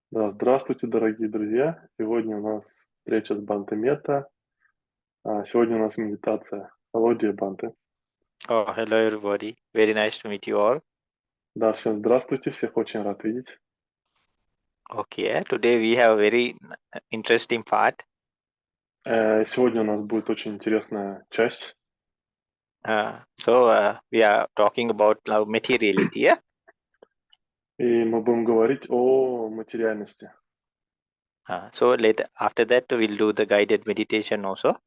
Да, здравствуйте, дорогие друзья! Сегодня у нас встреча с Бханте Метта. Сегодня у нас медитация. Hello, dear Bhante. Oh, hello everybody. Very nice to meet you all. Да, всем здравствуйте, всех очень рад видеть. Okay, today we have a very interesting part. Сегодня у нас будет очень интересная часть. We are talking about now materiality. Yeah? И мы будем говорить о материальности. After that we'll do the guided meditation also.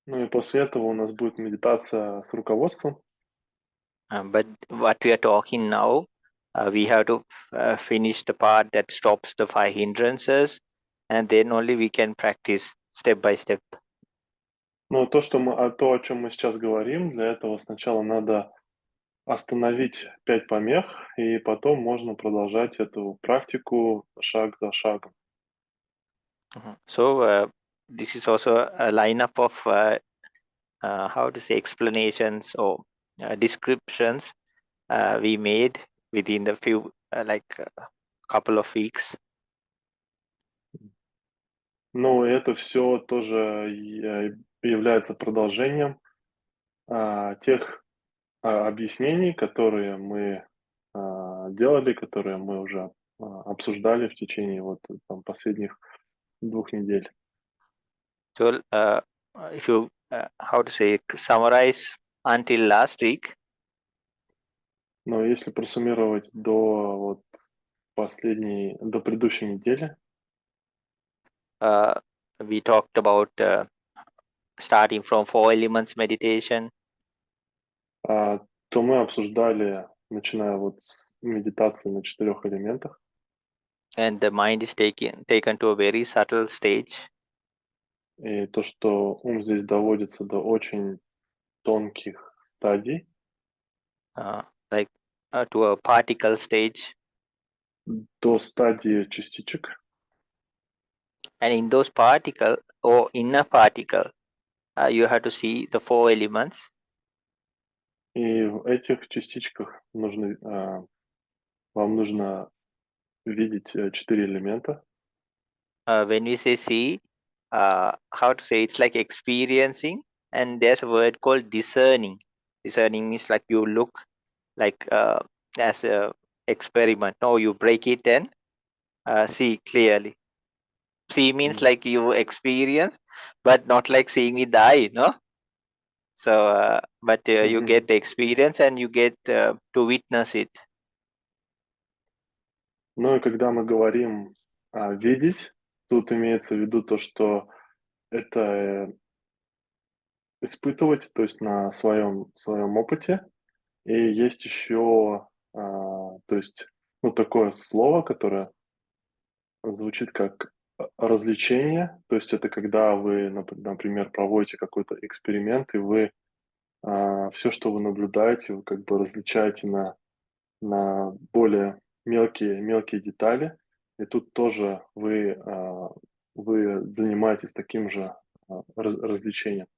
Ну и после этого у нас будет медитация с руководством. But what we are talking now, we have to finish the part that stops the five hindrances, and then only we can practice step by step. Но то, о чем мы сейчас говорим, для этого сначала надо остановить 5 помех, и потом можно продолжать эту практику шаг за шагом. This is also a lineup of how to say explanations or descriptions we made within the few couple of weeks. Ну, это все тоже является продолжением тех объяснений, которые мы делали, которые мы уже обсуждали в течение вот там последних 2 недель. So if you how to say summarize until last week, Но если просуммировать до предыдущей недели, we talked about starting from four elements meditation, то мы обсуждали, начиная вот с медитации на 4 элементах, and the mind is taken to a very subtle stage. и то, что ум здесь доводится до очень тонких стадий, uh, like to a particle stage, до стадии частичек. and in those particle or inner particle, you have to see the four elements. И в этих частичках вам нужно видеть 4 элемента. When we say see, how to say, it's like experiencing, and there's a word called discerning. Discerning means like you look like as a experiment. No, you break it and see clearly. See means like you experience, but not like seeing with the eye, no? So, you get the experience and you get to witness it. Ну и когда мы говорим видеть, тут имеется в виду то, что это испытывать, то есть на своем опыте. И есть еще, то есть, ну, такое слово, которое звучит как развлечение. То есть это когда вы, например, проводите какой-то эксперимент, и вы все, что вы наблюдаете, вы как бы различаете на более мелкие детали. И тут тоже вы занимаетесь таким же развлечением.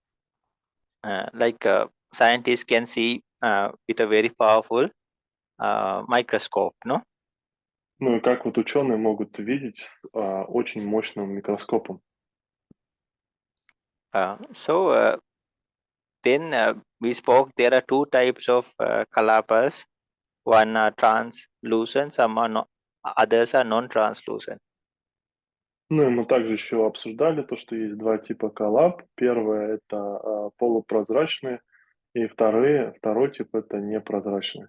Scientists can see with a very powerful microscope, no? Ну и как вот ученые могут видеть с очень мощным микроскопом. Then we spoke there are two types of kalapas. One are translucent, some are others are non-translucent. Ну и мы также еще обсуждали то, что есть 2 типа коллаб. Первое — это полупрозрачные, и второй тип — это непрозрачные.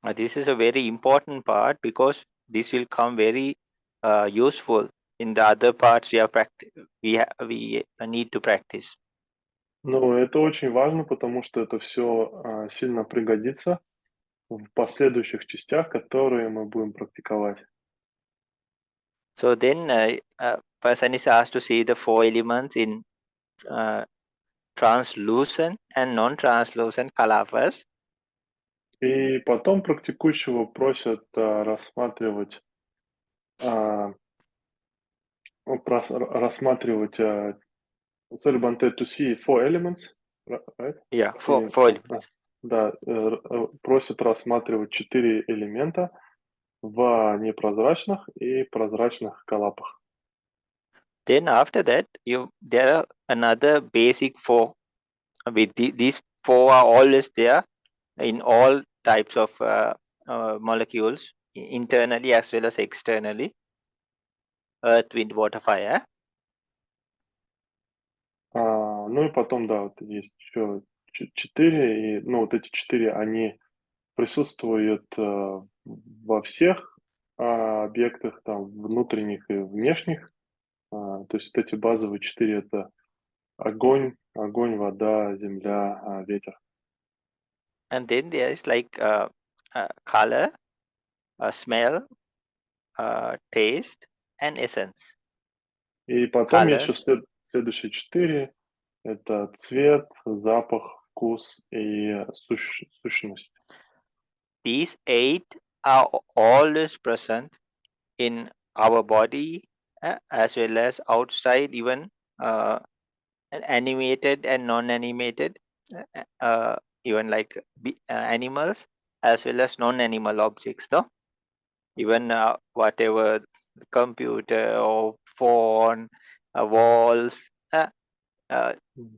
This is a very important part because this will come very useful in the other parts we need to practice. Ну, это очень важно, потому что это все сильно пригодится в последующих частях, которые мы будем практиковать. So then person is asked to see the four elements in uh, translucent and non-translucent kalapas. И потом практикующего просят рассматривать, рассматривать, sorry, Bhante, to see four elements, right? Yeah, four И, elements. да, просят рассматривать 4 элемента в непрозрачных и прозрачных калапах. Then after that, there are another basic four. With these four are always there in all types of molecules, internally as well as externally. Earth, wind, water, fire. Ну и потом, да, вот есть еще 4, и, ну, вот эти 4, они присутствуют во всех объектах, там, внутренних и внешних. То есть вот эти базовые 4 это огонь, вода, земля, ветер. And then there is like color, smell, taste, and essence. И потом есть Colors. еще следующие 4. Это цвет, запах, вкус и сущность. These 8 are always present in our body as well as outside, even animated and non-animated, even like animals as well as non-animal objects, though. Even whatever computer or phone, walls,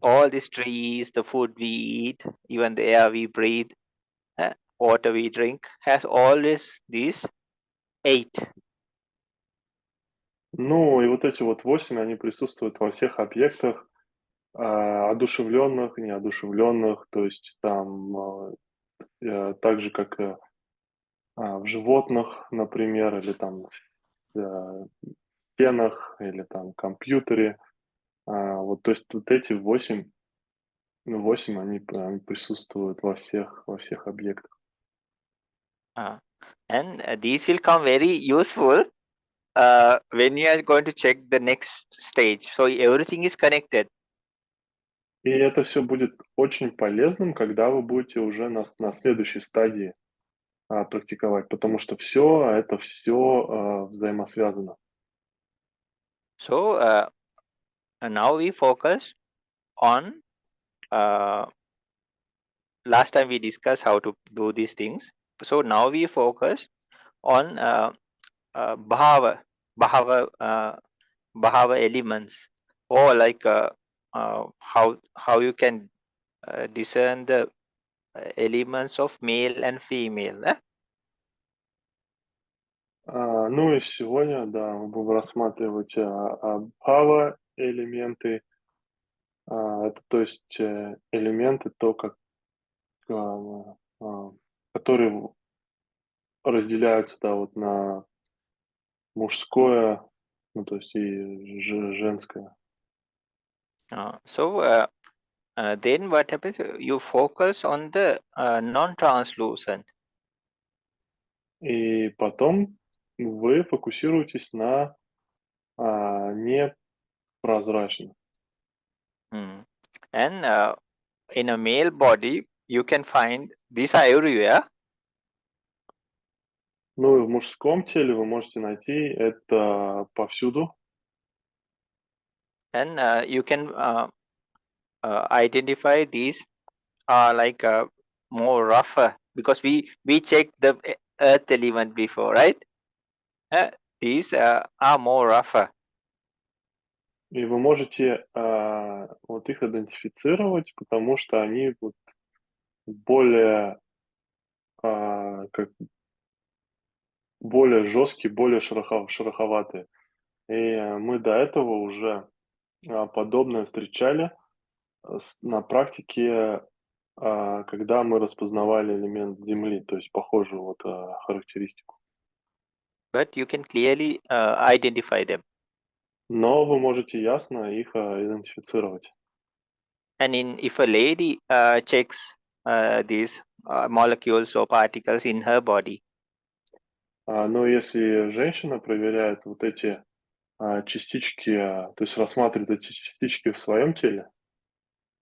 all these trees, the food we eat, even the air we breathe, water we drink, has always these 8. Ну и вот эти вот 8, они присутствуют во всех объектах, одушевленных, неодушевленных, то есть там так же, как в животных, например, или там в стенах, или там компьютере. Вот, то есть вот эти 8, они присутствуют во всех объектах. And these will come very useful when you are going to check the next stage. So everything is connected. И это все будет очень полезным, когда вы будете уже на следующей стадии практиковать, потому что это все взаимосвязано. So now we focus on last time we discussed how to do these things. So now we focus on bhava elements, or like how you can discern the elements of male and female. Ну и сегодня, да, мы будем рассматривать бхава элементы. Это, то есть, элементы, которые разделяются, да, вот на мужское, ну, то есть и женское. So then what happens? You focus on the non-translucent. И потом вы фокусируетесь на непрозрачном. And in a male body, you can find these are everywhere. Ну и в мужском теле вы можете найти это повсюду. And you can identify these are like more rougher, because we checked the earth element before, right? These are more rougher. И вы можете вот их идентифицировать, потому что они вот более более жесткие, более шероховатые. И мы до этого уже подобное встречали на практике, когда мы распознавали элемент Земли, то есть похожую вот характеристику. But you can clearly identify them. Но вы можете ясно их идентифицировать. And if a lady checks these molecules or particles in her body, Но если женщина проверяет вот эти частички, то есть рассматривает эти частички в своем теле,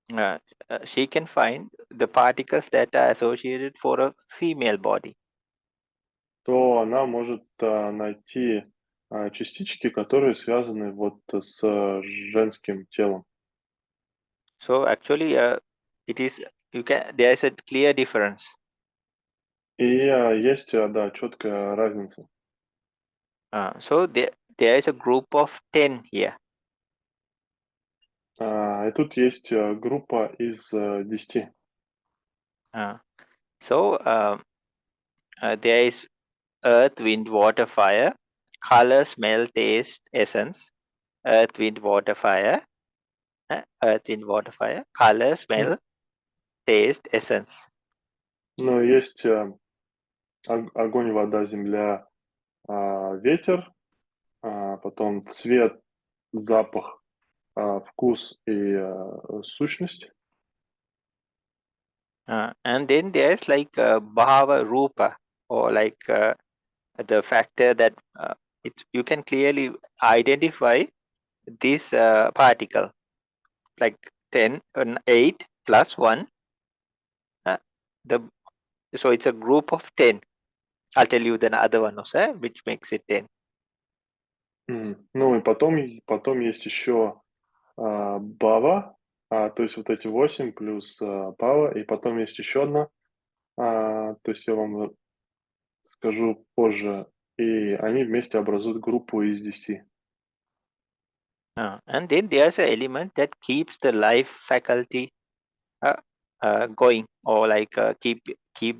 she can find the particles that are associated for a female body. то она может найти частички, которые связаны вот с женским телом. So actually, it is there is a clear difference. И есть, да, четкая разница. So there is a group of 10 here. И тут есть группа из 10. So there is earth, wind, water, fire, color, smell, taste, essence. Earth, wind, water, fire. Earth, wind, water, fire. Color, smell, taste, essence. Ну, есть огонь, вода, земля, ветер, потом цвет, запах, вкус и сущность. And then there's like bhava rupa, or like the factor that you can clearly identify this particle, like 10 and 8 plus 1. So it's a group of 10. I'll tell you the other one also, which makes it 10. Ну и потом есть еще бава, то есть вот эти 8 плюс бава, и потом есть еще одна, то есть я вам скажу позже, и они вместе образуют группу из 10. And then there's an element that keeps the life faculty going, or like keep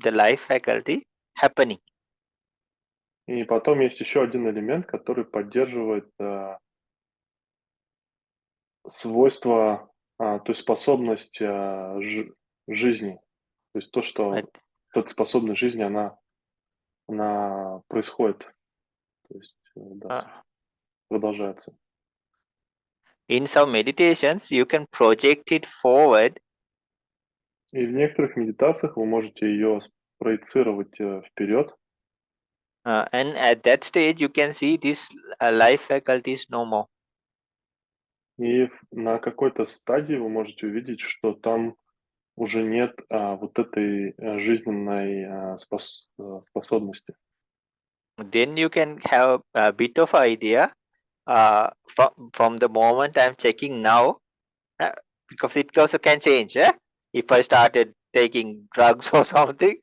the life faculty happening. И потом есть еще один элемент, который поддерживает свойства, то есть способность жизни. То есть то, что эта способность жизни, она происходит, то есть да, продолжается. In some meditations, you can project it forward. И в некоторых медитациях вы можете ее проецировать вперед. And at that stage, you can see this life faculty is no more. И на какой-то стадии вы можете увидеть, что там уже нет вот этой жизненной способности. Then you can have a bit of idea from the moment I'm checking now, because it also can change. If I started taking drugs or something,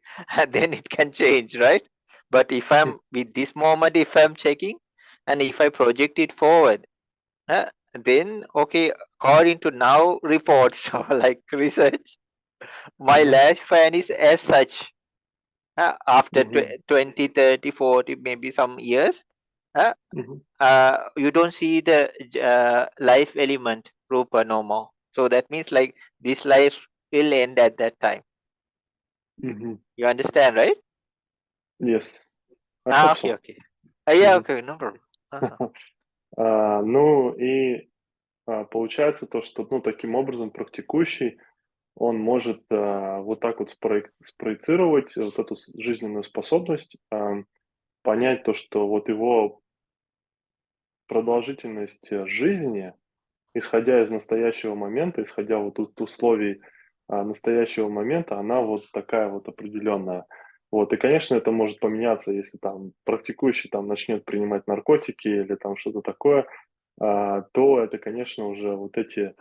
then it can change, right? But if I'm with this moment, if I'm checking, and if I project it forward, then okay, according to now reports or like research, my lifespan is as such. After 20, 30, 40, maybe some years, you don't see the life element rupa no more. So that means like this life will end at that time. You understand, right? Yes. I hope Okay, so. okay. Yeah, okay, no problem. Ну и получается то, что таким образом практикующий, он может вот так вот спроецировать вот эту жизненную способность, понять то, что вот его продолжительность жизни, исходя из настоящего момента, исходя вот от условий настоящего момента, она вот такая вот определенная. Вот. И, конечно, это может поменяться, если там практикующий там начнет принимать наркотики или там что-то такое, то это, конечно, уже вот эти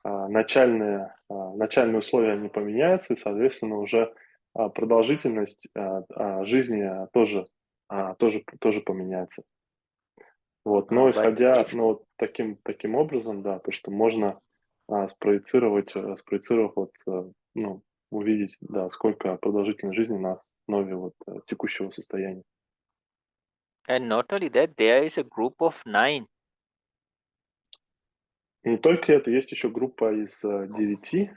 начальные условия, они поменяются, и, соответственно, уже продолжительность жизни тоже поменяется. Вот. Но исходя, вот таким образом, да, то, что можно спроецировав вот, увидеть, да, сколько продолжительность жизни на основе вот текущего состояния. And not only that, there is a group of 9. И не только это, есть еще группа из 9.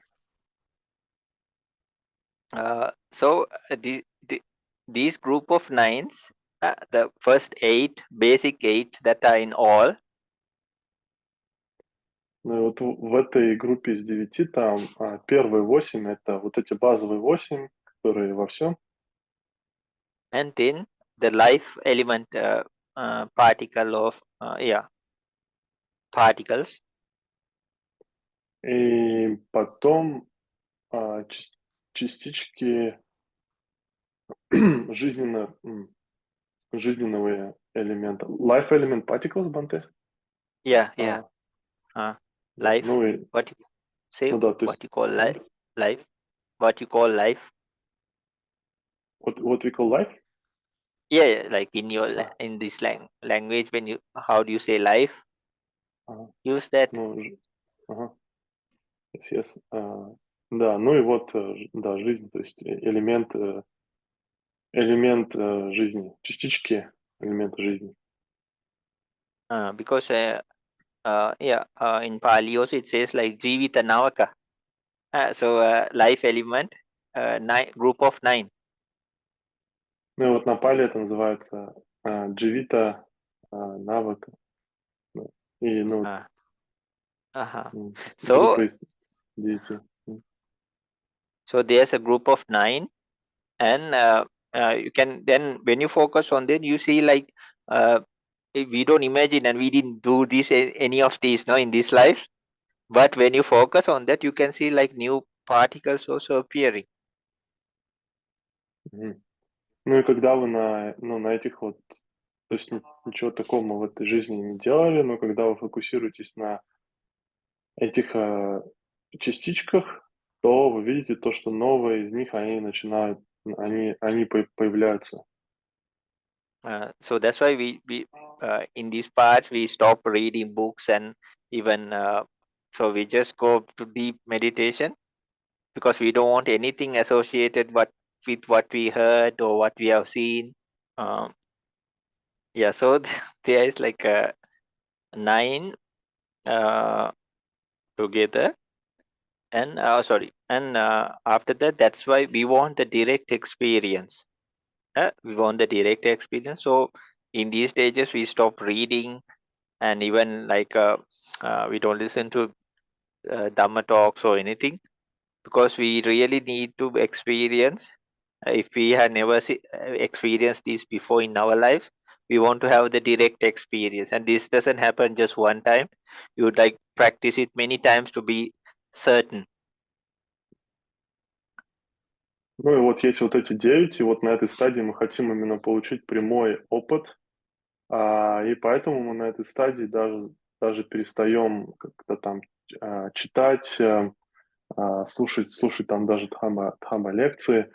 So these group of 9s, the first 8, basic 8 that are in all. Ну и вот в этой группе из 9 там первые 8 это вот эти базовые 8, которые во всем. And then the life element particle of particles. И потом частички жизненного элемента. Life element particles, Bhante? Yeah. Life. Ну и, What you say? ну да, то What есть, you call life? Life. What you call life? what we call life? Yeah, like in your in this language, when you how do you say life? Ага. Use that. Ну, ага. Yes, да, ну и вот, да, жизнь, то есть элемент жизни, частички элемента жизни. Because in Pali also it says like Jivita Navaka. So life element, group of 9. Ну и вот на пали это называется дживита навык. Ну, и, ну, Uh-huh. то есть So группа из 9. there's a group of 9, and you can then when you focus on that, you see like we don't imagine and we didn't do this any of these no in this life, but when you focus on that, you can see like new particles also appearing. Мгм. Ну и когда вы на этих вот, то есть ничего такого мы в этой жизни не делали, но когда вы фокусируетесь на этих частичках, то вы видите то, что новые из них, они начинают, они появляются. So that's why we in these parts we stop reading books and even so we just go to deep meditation because we don't want anything associated with what we heard or what we have seen. Yeah, so there is like a 9 together, and after that, that's why we want the direct experience. We want the direct experience. So in these stages, we stop reading, and even like we don't listen to Dhamma talks or anything because we really need to experience. If we have never experienced this before in our lives, we want to have the direct experience, and this doesn't happen just one time. You would like practice it many times to be certain. Ну и вот есть вот эти 9, и вот на этой стадии мы хотим именно получить прямой опыт, и поэтому мы на этой стадии даже перестаем как-то там читать, слушать там даже Дхамма лекции,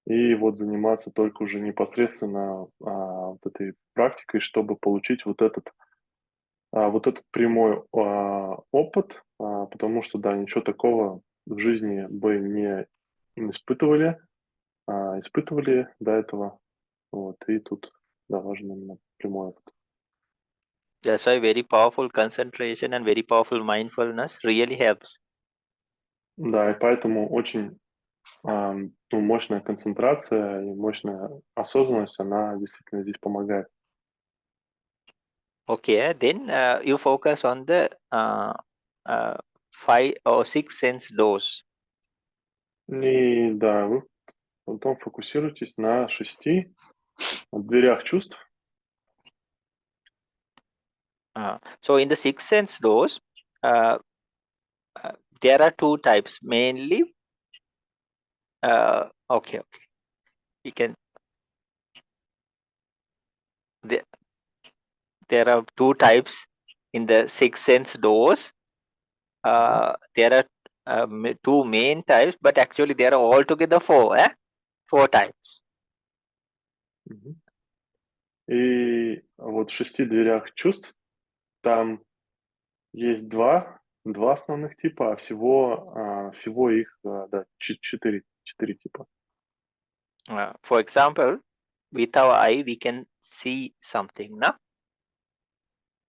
и вот заниматься только уже непосредственно вот этой практикой, чтобы получить вот этот прямой опыт, потому что, да, ничего такого в жизни бы не испытывали до этого. Вот, и тут, да, важен именно прямой опыт. That's why very powerful concentration and very powerful mindfulness really helps. Да, и поэтому очень мощная концентрация и мощная осознанность, она действительно здесь помогает. Okay, then you focus on the 5 or 6 sense doors. И да, вы потом фокусируйтесь на 6 дверях чувств. So in the 6 sense doors, there are 2 types mainly. Okay, we can. There are 2 types in the 6 sense doors. There are 2 main types, but actually there are altogether 4. 4 types. И вот в 6 дверях чувств там есть два основных типа, а всего их, да, 4 типа. For example, with our eye we can see something, no?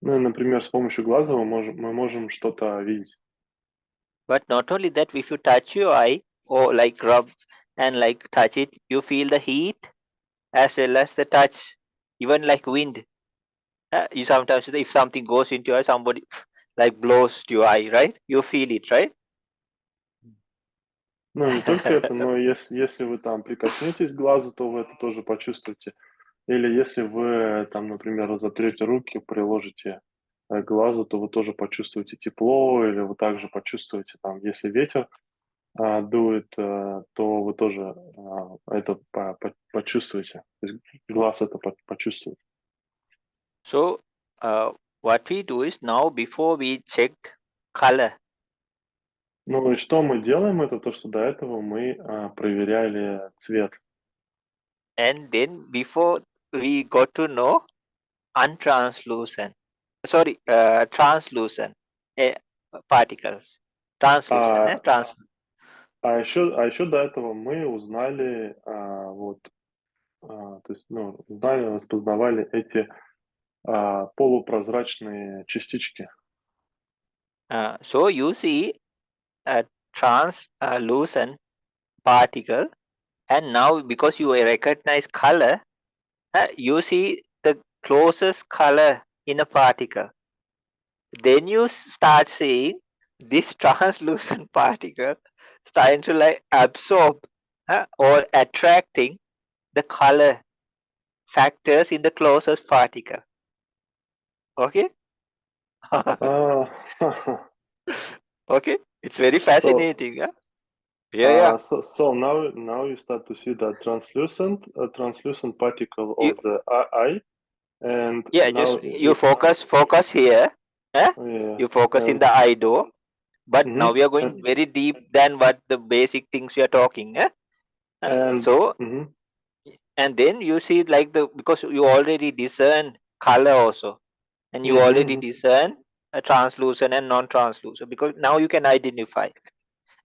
Ну и, например, с помощью глаза мы можем что-то видеть. But not only that, if you touch your eye or like rub and like touch it, you feel the heat as well as the touch, even like wind. You sometimes, if something goes into your eye, somebody like blows to your eye, right? You feel it, right? Ну, не только это, но если вы там прикоснетесь к глазу, то вы это тоже почувствуете. Или если вы там, например, разотрете руки, приложите к глазу, то вы тоже почувствуете тепло, или вы также почувствуете там, если ветер дует, то вы тоже это почувствуете. То есть глаз это почувствует. So, what we do is now before we checked color, Ну и что мы делаем, это то, что до этого мы проверяли цвет. and then before we got to know untranslucent, sorry, translucent particles. Translucent, А еще до этого мы узнали, то есть, ну, узнали, распознавали эти полупрозрачные частички. So you see a translucent particle, and now because you recognize color, you see the closest color in a particle. Then you start seeing this translucent particle starting to like absorb or attracting the color factors in the closest particle. Okay? Okay? It's very fascinating. Yeah. So now you start to see the translucent particle of the eye, and just you focus here. You focus in the eye door, but now we are going very deep than what the basic things we are talking. And then you see like because you already discern color also, and you already discern a translucent and non-translucent, because now you can identify.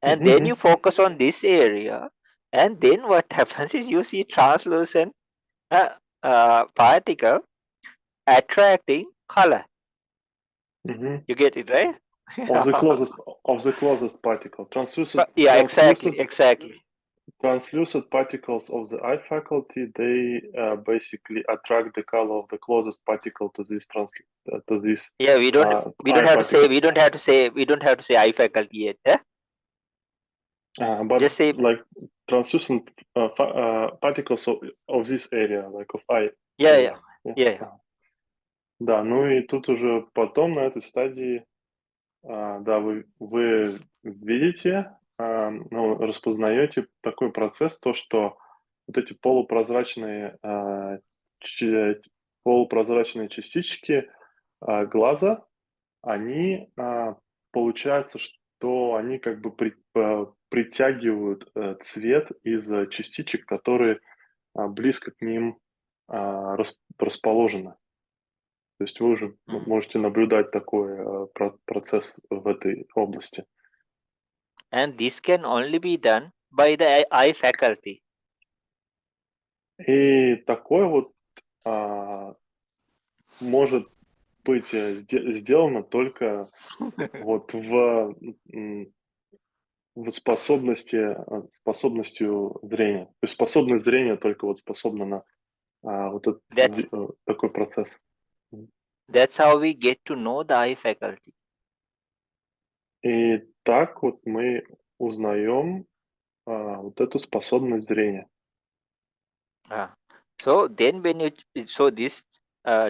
And then you focus on this area, and then what happens is you see translucent particle attracting color. You get it, right? Of the closest particle. Translucent. Exactly. Translucent particles of the eye faculty, they basically attract the color of the closest particle to this Yeah, we don't have to say eye faculty yet. But just say like translucent particles of this area, like of eye. Yeah. Да, ну и тут уже потом на этой стадии, да, вы видите, ну, распознаете такой процесс, то, что вот эти полупрозрачные частички глаза, они, получается, что они как бы притягивают цвет из частичек, которые близко к ним расположены. То есть вы уже можете наблюдать такой процесс в этой области. And this can only be done by the eye faculty. И такое вот может быть сделано только вот в способностью зрения. То есть способность зрения только вот способна на вот этот такой процесс. That's how we get to know the eye faculty. И так вот мы узнаем вот эту способность зрения. So then this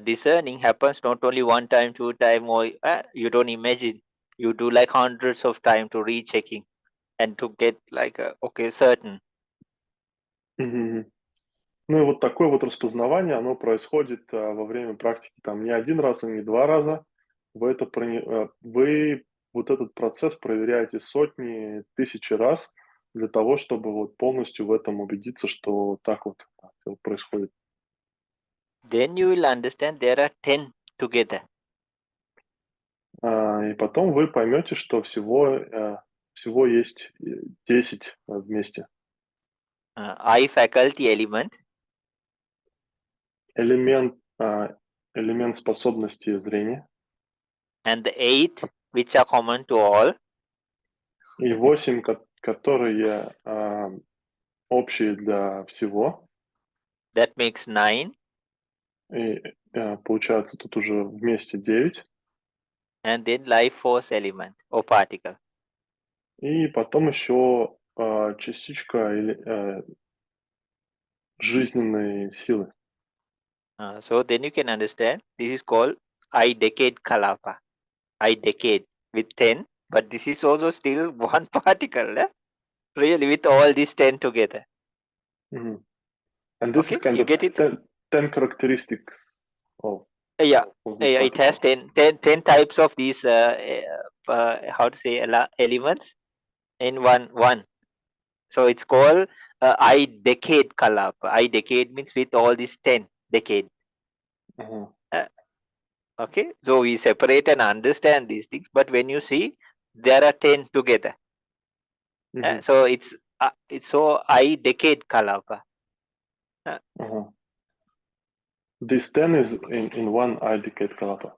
discerning happens not only one time, two time, or you don't imagine. You do like hundreds of times to rechecking and to get like certain. Ну и вот такое вот распознавание, оно происходит во время практики там не один раз и не два раза. Вы вот этот процесс проверяете сотни, тысячи раз для того, чтобы вот полностью в этом убедиться, что так вот всё происходит. Then you will understand there are 10 together. И потом вы поймете, что всего есть 10 вместе. Eye faculty element. Элемент способности зрения. And the 8 which are common to all. И 8, которые общие для всего. That makes 9. И получается тут уже вместе 9. And then life force element or particle. И потом еще частичка или жизненной силы. So then you can understand this is called eye decade Kalapa. Eye decade with 10, but this is also still one particle, really, with all these 10 together. And this is kind you of get it? 10 characteristics of it has 10 types of these how to say elements in one. So it's called eye decade Kalapa. Eye decade means with all these 10 decade. Мгм. Okay, so we separate and understand these things, but when you see there are 10 together, Мгм. so it's so I decade kalapa. Ага. This 10 is in one I decade Kalapa.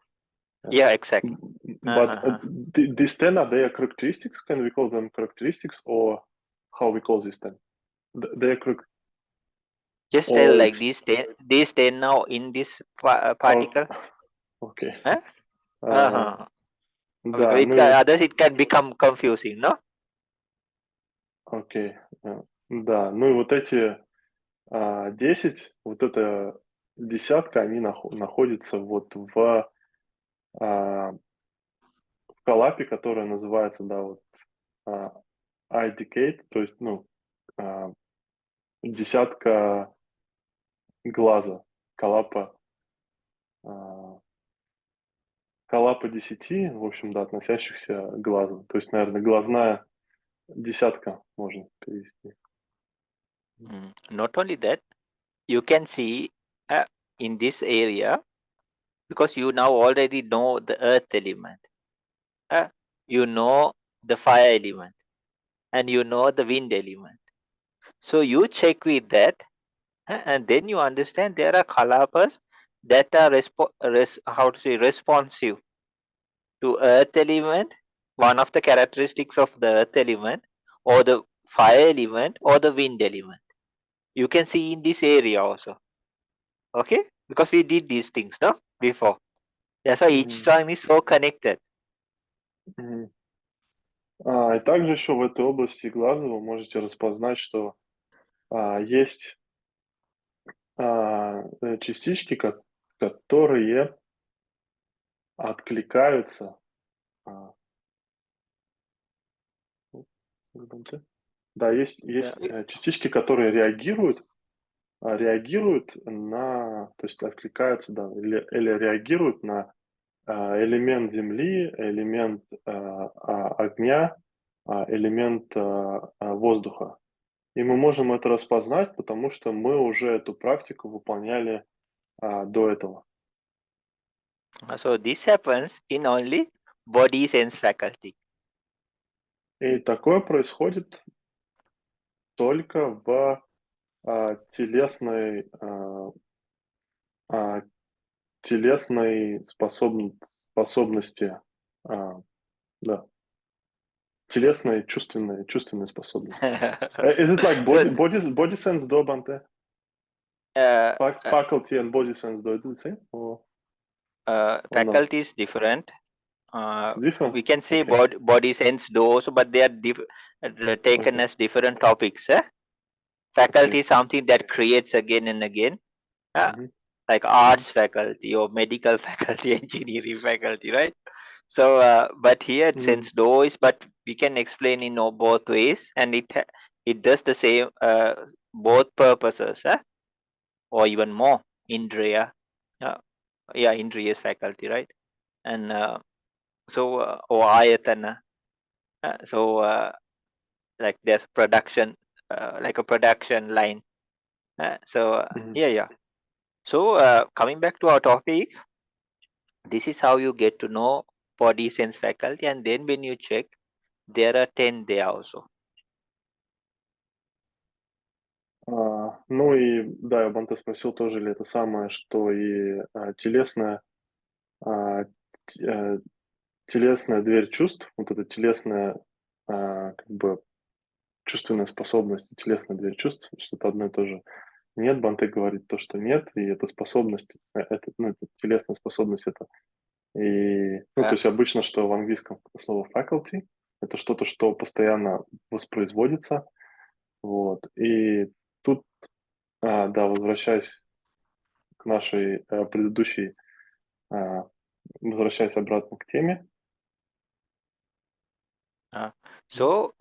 Yeah, exactly. But these 10, are their characteristics? Can we call them characteristics, or how we call this 10? They are Just or tell like it's these 10 now in this particle. окей. Huh? Да, Because ну и others it can become confusing, no? окей. Да, ну и вот эти 10, вот эта десятка, они находятся вот в Калапе, которая называется, да, вот eye decade, то есть, ну, десятка глаза, Калапа, Калапа 10, в общем, да, относящихся к глазу. То есть, наверное, глазная десятка можно перевести. Not only that, you can see in this area, because you now already know the earth element, you know the fire element, and you know the wind element. So you check with that, and then you understand there are kalapas that are responsive to earth element, one of the characteristics of the earth element, or the fire element, or the wind element. You can see in this area also. Okay, because we did these things, no, before. That's why each song is so connected. И также еще в этой области глаза вы можете распознать, что есть частички, которые откликаются. Да, есть частички, которые реагируют на, то есть откликаются, да, или реагируют на элемент земли, элемент огня, элемент воздуха. И мы можем это распознать, потому что мы уже эту практику выполняли до этого. So this happens in only body sense faculty. И такое происходит только в телесной способности, да, телесной чувственной способности. Is it like body sense do, Bhante? Faculty and body sense do, is it the same? Or Faculty is different. it's different? We can say Okay. body sense do also, but they are taken as different topics. Faculty is something that creates again and again, like arts faculty or medical faculty, engineering faculty, right? So, but here sense do is, but we can explain in both ways, and it does the same both purposes, or even more. Indriya, Indriya's faculty, right? And or ayatana. Like there's production, like a production line. So coming back to our topic, this is how you get to know body sense faculty, and then when you check, there are 10 there also. Ну и да, я Бханте спросил, тоже ли это самое, что и телесная дверь чувств, вот эта телесная, как бы чувственная способность, телесная дверь чувств, что-то одно и то же. Нет, Бханте говорит то, что нет, и эта способность, это телесная способность, это и, то есть обычно, что в английском слово faculty, это что-то, что постоянно воспроизводится, вот, и тут, да, возвращаясь к нашей предыдущей, возвращаясь обратно к теме. So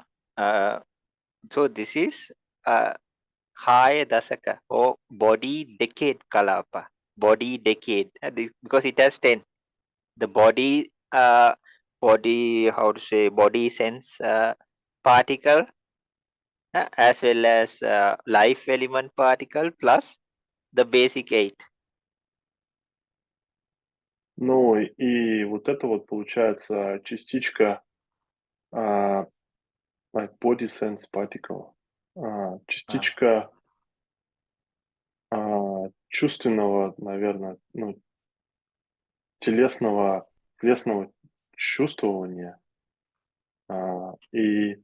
this is Kaya Dasaka or body decade Kalapa, body decade, because it has 10. The body, body sense particle, as well as life element particle plus the basic 8. Ну и вот это вот получается частичка, like body sense particle, Uh, частичка чувственного, наверное, ну, телесного чувствования. И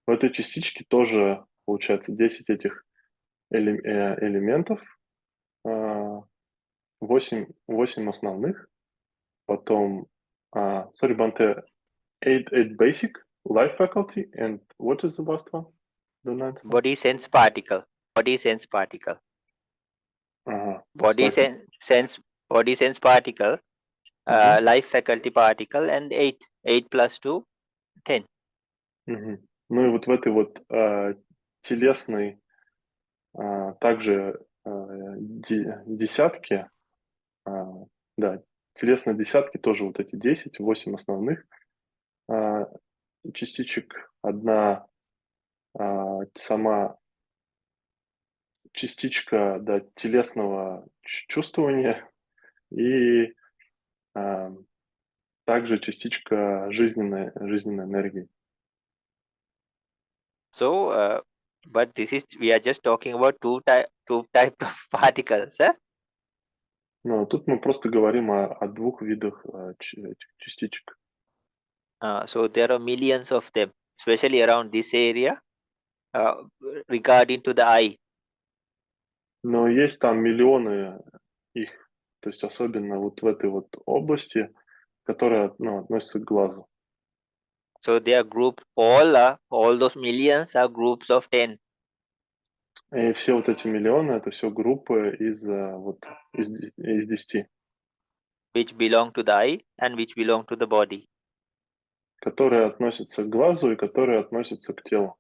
в этой частичке тоже получается 10 этих элементов, а, 8 основных, потом, sorry, Bhante, 8 basic life faculty, and what is the last one? The ninth one? body sense particle. Body sense particle. It's Body like, sense body sense particle. мгм, Life faculty particle and 8 plus 2, 10. мгм. Ну и вот в этой вот телесной также десятки, а, да, телесной десятки тоже вот эти 10, 8 основных а, частичек. Одна сама частичка, да, телесного чувствования и а, также частичка жизненной энергии. So, but we are just talking about two type of particles. Но тут мы просто говорим о двух видах этих частичек. So there are millions of them, especially around this area, uh, regarding to the eye. Но есть там миллионы их, то есть особенно вот в этой вот области, которая, ну, относится к глазу. So they are grouped, all those millions are groups of 10, И все вот эти миллионы — это все группы из 10, which belong to the eye and which belong to the body. которые относятся к глазу и которые относятся к телу.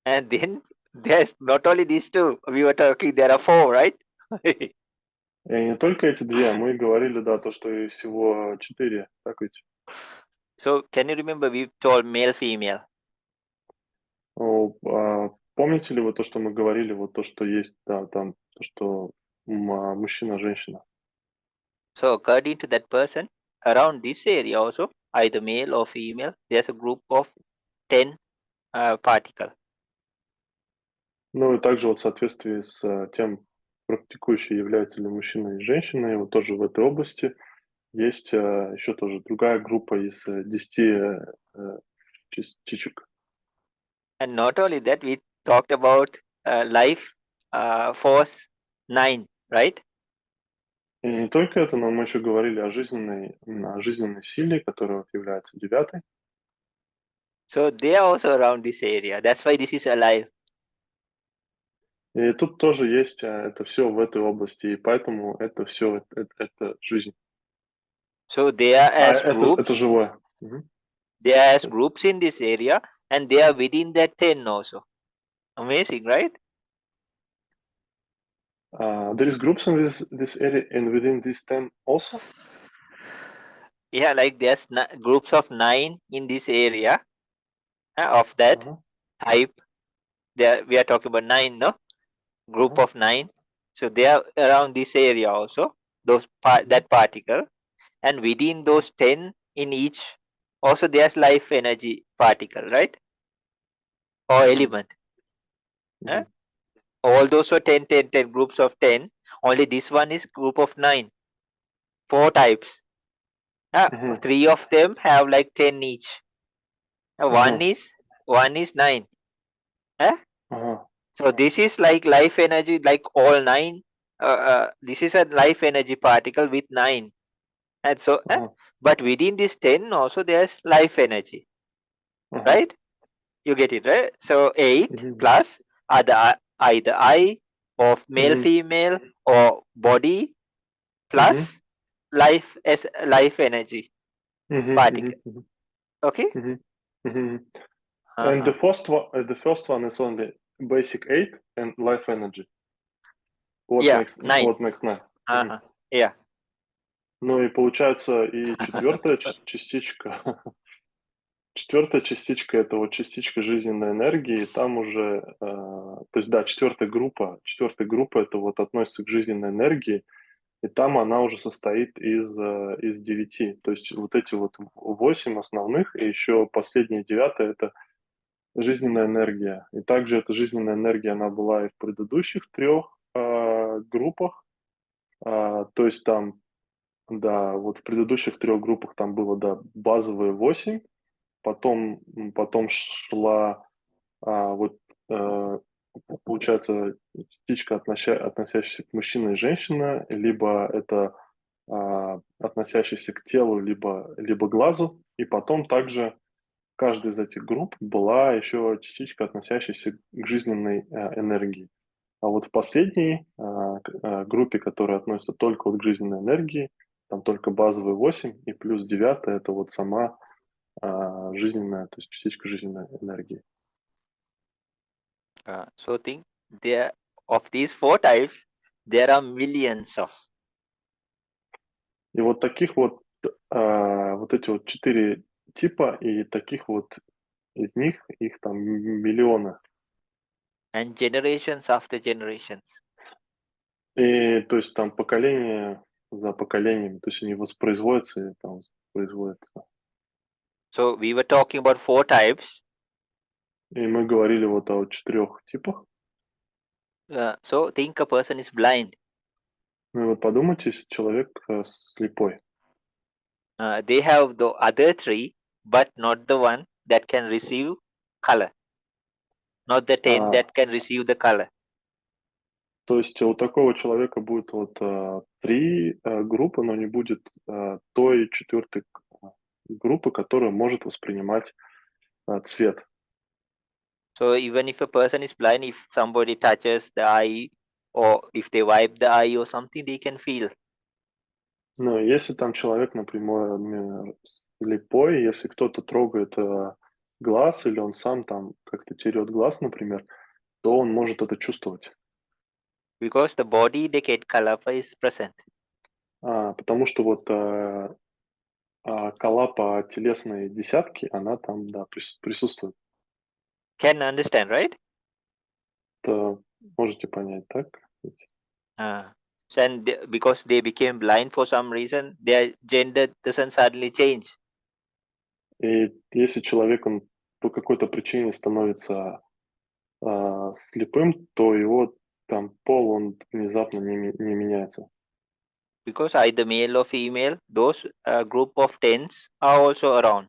And then there's not only these two, we were talking, there are four, right? И не только эти две, мы говорили, да, то, что и всего 4, так ведь? So can you remember we told male, female? Помните ли вы то, что мы говорили, вот то, что есть, да, там, то, что мужчина, женщина? So according to that person, around this area also, either male or female, there's a group of 10 particle. Ну и также вот в соответствии с тем, практикующий является ли мужчиной и женщиной, вот тоже в этой области есть еще тоже другая группа из 10 частичек. And not only that, we talked about life force 9, right? И не только это, но мы еще говорили о жизненной силе, которая вот является 9. So they are also around this area. That's why this is alive. И тут тоже есть это все в этой области, и поэтому это все это жизнь. So they are as Это groups. живое. Мгм. They are as groups in this area, and they are within that 10 also. Amazing, right? There is groups in this area and within this 10 also. Yeah, like there's groups of 9 in this area of that Ага, type. There we are talking about 9, no? Group ага, of 9. So they are around this area also. мгм, That particle, and within those 10 in each, also there's life energy particle, right? Or мгм, element. мгм, All those are 10, 10, 10 groups of 10. Only this one is group of 9. 4 types. мгм, 3 of them have like 10 each. One ага, is 9. Huh? ага, So this is like life energy, like all 9. This is a life energy particle with 9. And so, ага, but within this 10 also there's life energy, ага, right? You get it, right? So 8 мгм, plus either eye of male, мгм, female, or body мгм, plus life as life energy мгм, particle. мгм, мгм, Okay? мгм, мгм. And Uh-huh. the first one is only basic 8 and life energy. Yeah, 9. What makes 9. Мгм. Uh-huh. Yeah. Ну и получается и четвертая частичка. Четвертая частичка — это вот частичка жизненной энергии, и там уже, то есть, да, четвертая группа — это вот относится к жизненной энергии, и там она уже состоит из 9. То есть вот эти вот 8 основных, и еще последняя 9 это жизненная энергия. И также эта жизненная энергия, она была и в предыдущих 3 группах. То есть там, да, вот в предыдущих 3 группах там было, да, базовые 8, потом шла вот, получается, частичка, относящаяся к мужчине и женщине, либо это относящийся к телу, либо глазу, и потом также в каждой из этих групп была еще частичка, относящаяся к жизненной энергии. А вот в последней группе, которая относится только вот к жизненной энергии, там только базовые 8 и плюс 9 это вот сама жизненная, то есть частичка жизненной энергии. So think there of these 4 types, there are millions of. И вот таких вот, вот эти вот 4 типа, и таких вот из них, их там миллионы. And generations after generations. И то есть там поколение за поколением, то есть они воспроизводятся и там воспроизводятся. So we were talking about 4 types. И мы говорили вот о 4 типах. So think a person is blind. Ну и вот подумайте, если человек слепой. They have the other 3, but not the one that can receive color. Not the 10 А, that can receive the color. То есть у такого человека будет вот 3 группы, но не будет той 4 группы, которая может воспринимать цвет. So even if a person is blind, if somebody touches the eye or if they wipe the eye or something, they can feel. Но если там человек, например, слепой, если кто-то трогает глаз или он сам там как-то терет глаз, например, то он может это чувствовать. Because the body decade Kalapa is present. Потому что вот Калапа телесной десятки, она там, да, присутствует. Can understand, right? Это можете понять, так? So and because they became blind for some reason, their gender doesn't suddenly change. И если человек, он по какой-то причине становится слепым, то его там пол, он внезапно не меняется. Because either male or female, those group of tens are also around.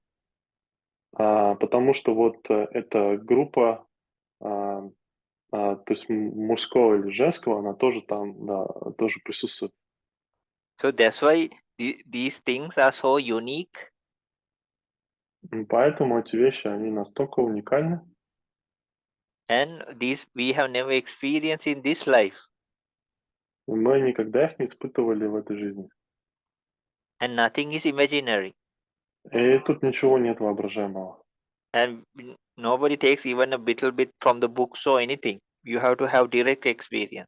Потому что вот эта группа, то есть мужского или женского, она тоже там, да, тоже присутствует. So that's why these things are so unique. Поэтому эти вещи, они настолько уникальны, And these we have never experienced in this life. и мы никогда их не испытывали в этой жизни. And nothing is imaginary. И тут ничего нет воображаемого. And nobody takes even a little bit from the books or anything. You have to have direct experience.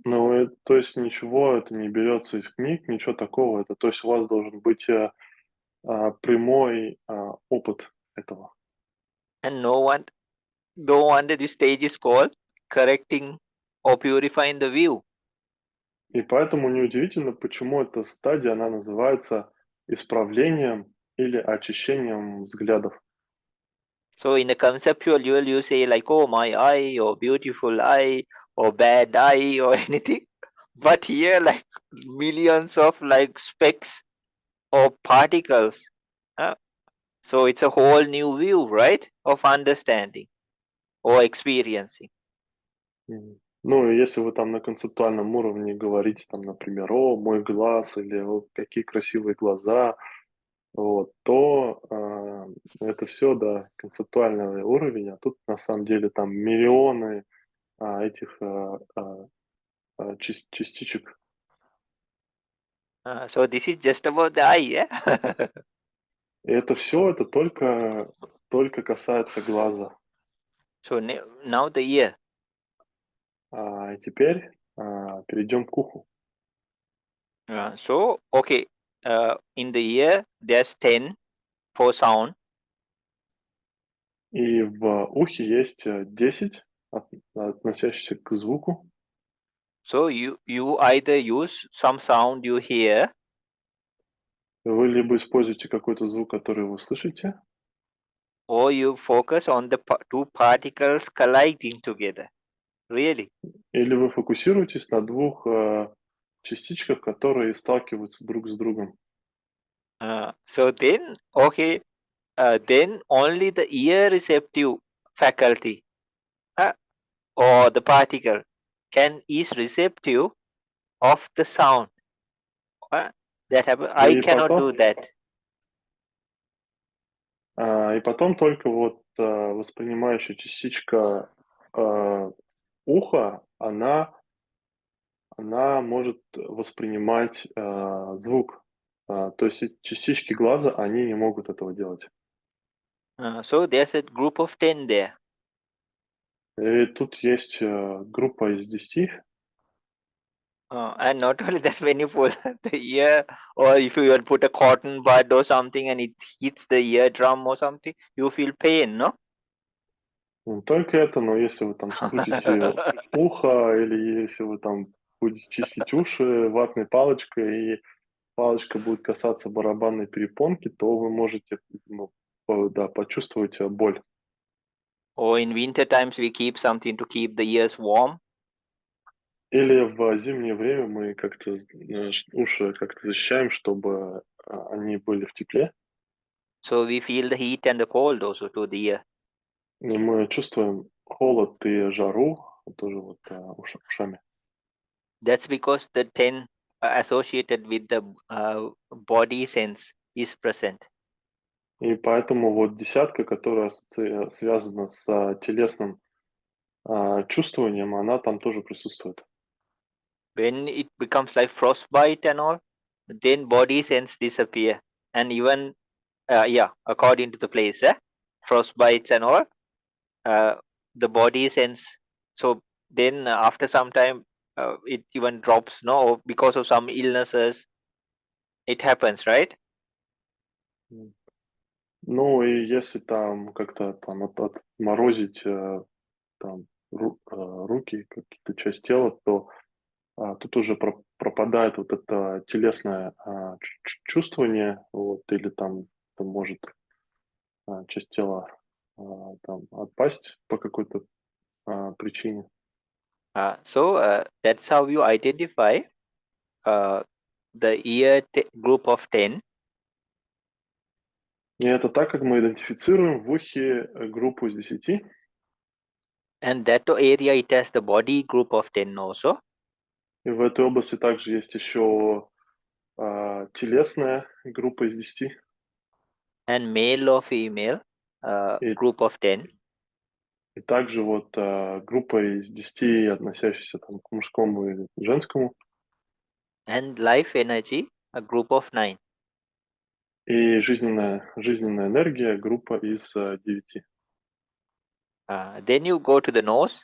Ну, то есть ничего это не берется из книг, ничего такого. Это, то есть у вас должен быть прямой опыт этого. And no wonder this stage is called correcting or purifying the view. И поэтому неудивительно, почему эта стадия, она называется исправлением или очищением взглядов. So in a conceptual you say like, oh, my eye, or beautiful eye, or bad eye, or anything. But here like millions of like specks or particles. So it's a whole new view, right? Of understanding or experiencing. Ну, и если вы там на концептуальном уровне говорите, там, например, о, мой глаз, или о, какие красивые глаза, вот, то это все, да, концептуальный уровень, а тут на самом деле там миллионы этих частичек. So this is just about the eye, yeah? И это все, это только касается глаза. So now the ear. И теперь перейдем к уху. So okay, in the ear there's 10 for sound. И в ухе есть 10, относящихся к звуку. So you either use some sound you hear, Вы либо используете какой-то звук, который вы слышите, or you focus on the two particles colliding together. Really? или вы фокусируетесь на двух частичках, которые сталкиваются друг с другом. So then, okay, then only the ear receptive faculty or the particle is receptive of the sound. That happen. I И cannot do потом, that. и потом только вот воспринимающая частичка уха, она может воспринимать звук. То есть частички глаза, они не могут этого делать. So there's a group of 10 there. И тут есть группа из 10. And not only that, when you pull the ear, or if you put a cotton bud or something and it hits the eardrum or something, you feel pain, no? Не только это, но если вы там скрутите ухо или если вы там будете чистить уши ватной палочкой, и палочка будет касаться барабанной перепонки, то вы можете почувствовать боль. Or in winter times, we keep something to keep the ears warm. Или в зимнее время мы как-то уши как-то защищаем, чтобы они были в тепле. So we feel the heat and the cold also to the ear. И мы чувствуем холод и жару тоже вот ушами. That's because the 10 associated with the body sense is present. И поэтому вот десятка, которая связана с телесным чувствованием, она там тоже присутствует. When it becomes like frostbite and all, then body sense disappear. And even, according to the place, frostbites and all, the body sense. So then after some time, it even drops, no, because of some illnesses. It happens, right? Ну и если там как-то там отморозить там руки, какие-то часть тела, то тут уже пропадает вот это телесное чувствование, вот, или там может часть тела там отпасть по какой-то причине. So that's how you identify the ear group of 10. И это так, как мы идентифицируем в ухе группу из 10. And that area, it has the body group of 10 also. И в этой области также есть еще телесная группа из 10. And male or female И, group of 10. и также вот группа из 10, относящаяся там, к мужскому и женскому. And life energy, a group of 9. И жизненная энергия, группа из 9. Then you go to the nose.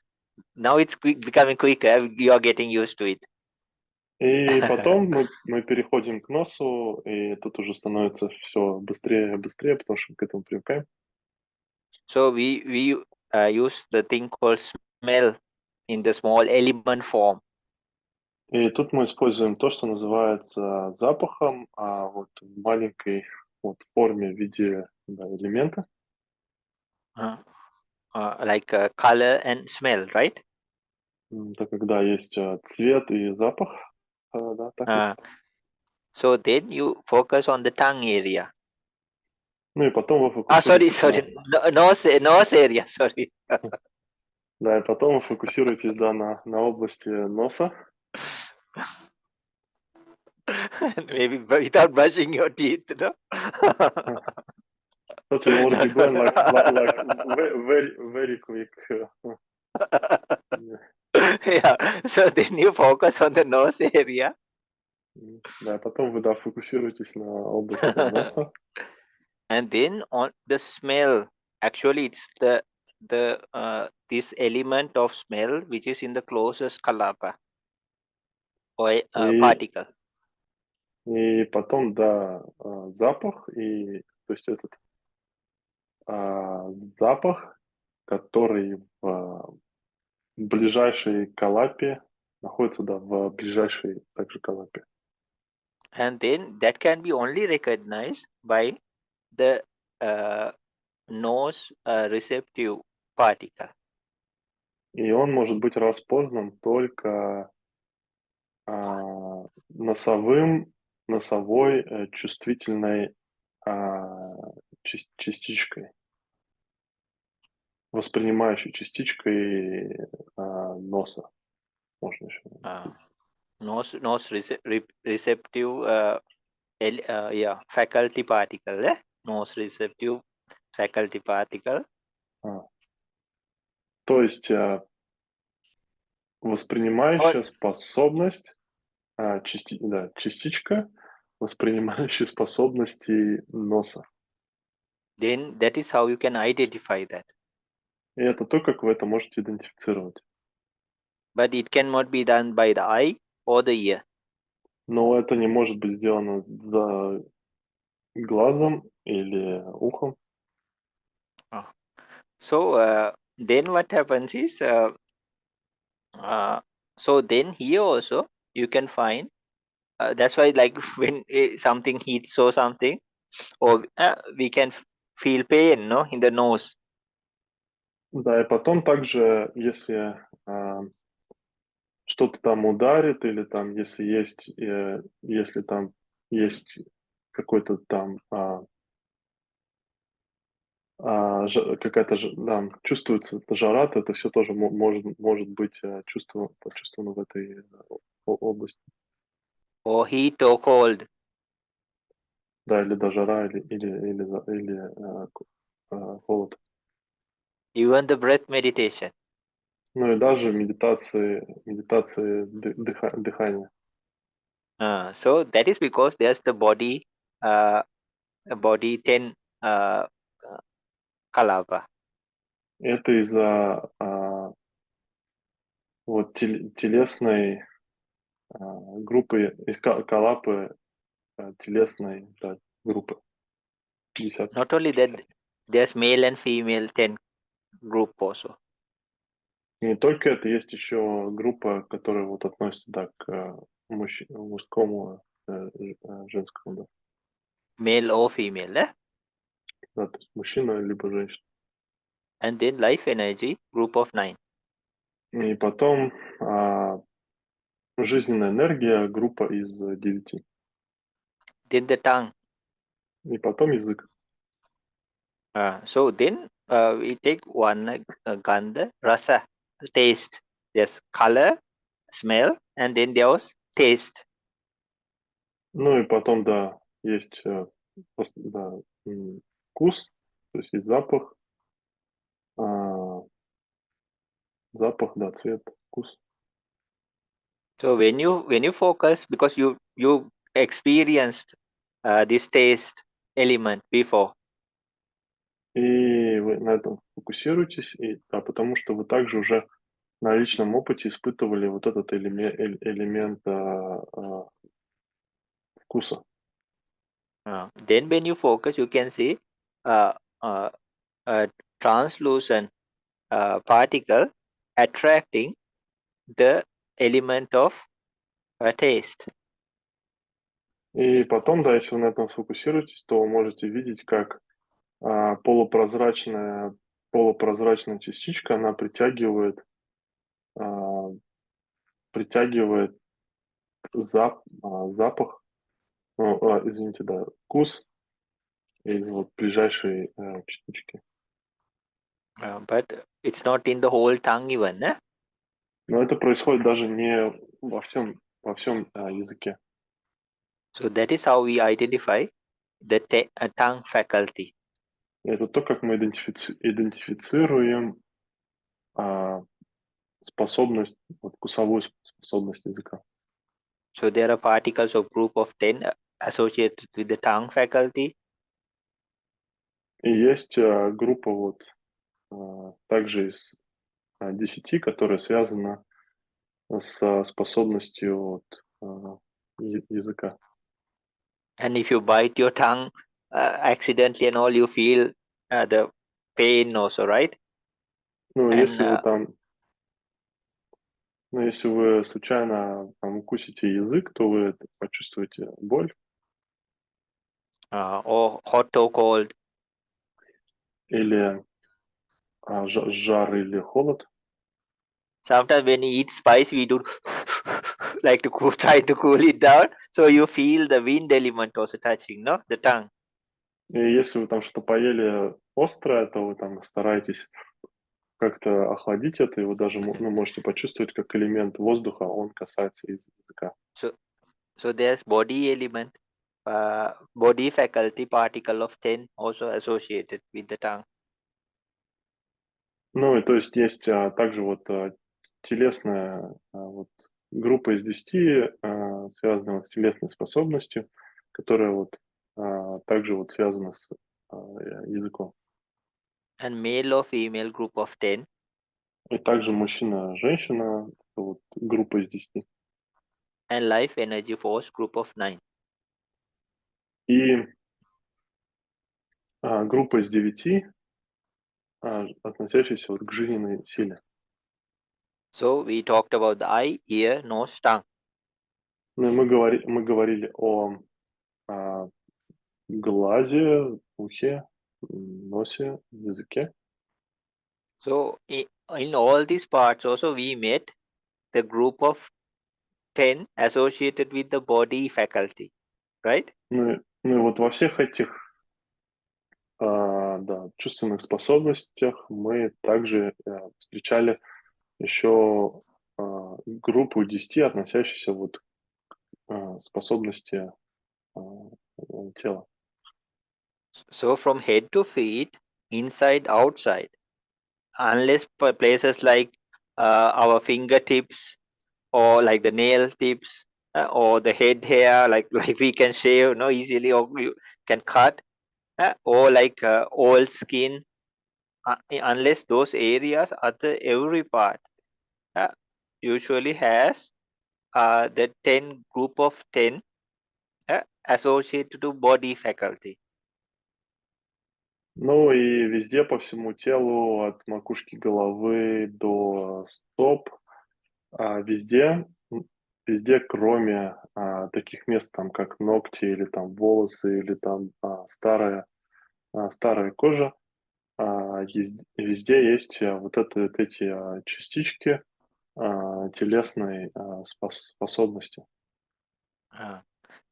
Now it's becoming quicker. You are getting used to it. И потом мы переходим к носу, и тут уже становится все быстрее и быстрее, потому что мы к этому привыкаем. So we use the thing called smell in the small element form. И тут мы используем то, что называется запахом, вот в маленькой вот форме в виде элемента. Like color and smell, right? Это когда есть цвет и запах. Да, так. So then you focus on the tongue area. Ну и потом вы фокусируетесь Sorry. Nose area, sorry. Да, и потом вы фокусируетесь, на области носа. Maybe without brushing your teeth, no? But you already going like very, very quick. Yeah, so then you focus on the nose area. Да, потом вы, фокусируетесь на области носа. And then on the smell, actually it's this element of smell which is in the closest kalapa or particle. И потом, запах, и то есть этот запах, который в ближайшей калапе находится, да, в ближайшей также Калапе. And then that can be only recognized by the nose receptive particle. И он может быть распознан только носовой чувствительной частичкой, воспринимающей частичкой носа, можно еще. Nose receptive faculty particle, nose receptive faculty particle. То есть воспринимающая способность, частичка, воспринимающая способности носа. Then that is how you can identify that. И это то, как вы это можете идентифицировать. But it cannot be done by the eye or the ear. Но это не может быть сделано за глазом или ухом. So then what happens is, so then here also you can find, that's why like when something heats or something, or we can feel pain, no, in the nose. Да, и потом также, если что-то там ударит, или там, если там есть какой-то там какая-то чувствуется жара, то это все тоже может быть почувствовано в этой области. Or heat or cold. Да, или до жара, или холод. Even the breath meditation. Ну и даже медитации дыхания. So that is because there's the body 10 Kalapa. Это из-за вот телесной группы, из Калапы, телесной группы. 50. Not only that, there's male and female 10 group also. Не только это, есть еще группа, которая вот относится, да, к мужскому, женскому, да. Male or female, Да, то есть мужчина либо женщина. And then life energy, group of 9. И потом жизненная энергия, группа из 9. Then the tongue. И потом язык. So then we take one gandha, rasa, taste. There's color, smell, and then there's taste. Ну и потом, да, есть да, вкус, то есть и запах, запах, да, цвет, вкус. So when you focus, because you experienced this taste element before. И вы на этом фокусируетесь, потому что вы также уже на личном опыте испытывали вот этот элемент вкуса. Then when you focus, you can see a translucent particle attracting the element of taste. И потом, да, если вы на этом сфокусируетесь, то вы можете видеть, как полупрозрачная частичка, она притягивает запах, извините, да, вкус из вот ближайшей частички. But it's not in the whole tongue even, Но это происходит даже не во всем языке. So that is how we identify the tongue faculty. Это то, как мы идентифицируем способность, вкусовую способность языка. So there are particles of group of 10 associated with the tongue faculty. И есть группа вот также из 10, которая связана с способностью языка. And if you bite your tongue accidentally and all, you feel the pain also, right? Ну, And, если вы там Но если вы случайно там укусите язык, то вы почувствуете боль or hot or cold. или жар или холод. Sometimes when we eat spice, we do like to try to cool it down. So you feel the wind element also touching, no, the tongue. И если вы там что-то поели острое, то вы там стараетесь как-то охладить это, и вы даже можете почувствовать, как элемент воздуха, он касается языка. So there's body element, body faculty particle of 10 also associated with the tongue. Ну и то есть есть также вот телесная вот группа из 10, связанная вот с телесной способностью, которая вот также вот связана с языком. And male or female group of 10. И также мужчина, женщина, вот группа из 10. And life energy force group of 9. И группа из 9, относящаяся вот к жизненной силе. So we talked about the eye, ear, nose, tongue. Ну и мы говорили о глазе, ухе, носе, языке. So in all these parts also we met the group of 10 associated with the body faculty, right? Ну и вот во всех этих чувственных способностях мы также встречали еще группу 10, относящуюся вот к способности тела. So from head to feet, inside, outside, unless places like our fingertips or like the nail tips or the head hair, like we can shave no easily, or you can cut, or like old skin, unless those areas, other every part usually has the 10 group of 10 associated to body faculty. Ну и везде по всему телу, от макушки головы до стоп, везде, везде, кроме таких мест, там, как ногти или там волосы, или там старая кожа, везде есть вот эти частички телесной способности.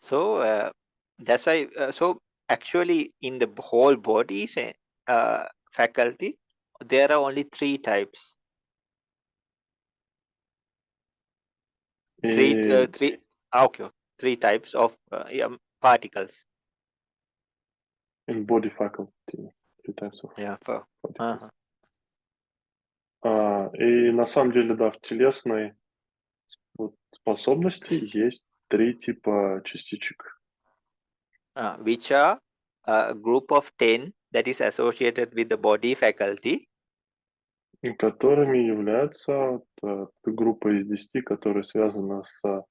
So that's why. So actually, in the whole body's faculty, there are only 3 types. И Okay, 3 types of particles. in body faculty, 3 types of Yeah. particles. И на самом деле, да, в телесной способности есть 3 типа частичек. Which are a group of 10 that is associated with the body faculty. Которыми являются группа из 10, которая связана с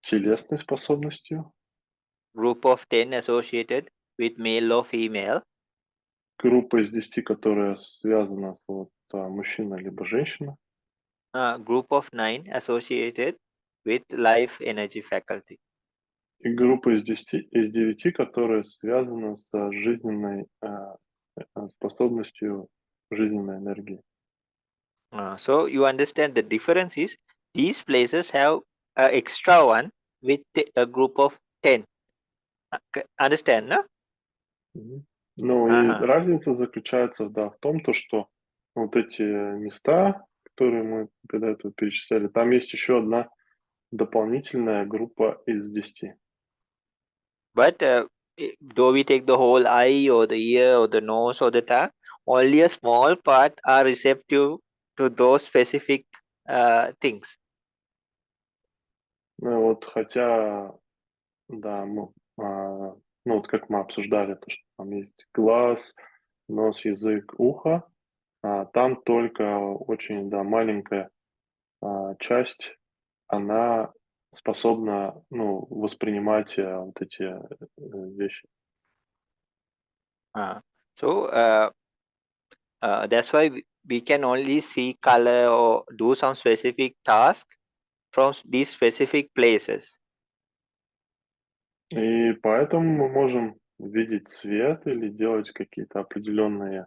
телесной способностью. Group of 10 associated with male or female. Группа из 10, которая связана с мужчина либо женщина. Group of 9 associated with life energy faculty. И группа из 9, которая связана с жизненной способностью жизненной энергии. So you understand the difference is these places have an extra one with a group of 10. Understand, no? Ну и разница заключается, да, в том, что вот эти места, которые мы до этого перечисляли, там есть еще одна дополнительная группа из 10. But though we take the whole eye or the ear or the nose or the tongue, only a small part are receptive to those specific things. Ну вот, хотя, да, ну вот как мы обсуждали, то, что там есть глаз, нос, язык, ухо, там только очень, да, маленькая часть, она способна, ну, воспринимать вот эти вещи. So that's why we can only see color or do some specific task from these specific places. И поэтому мы можем видеть цвет или делать какие-то определенные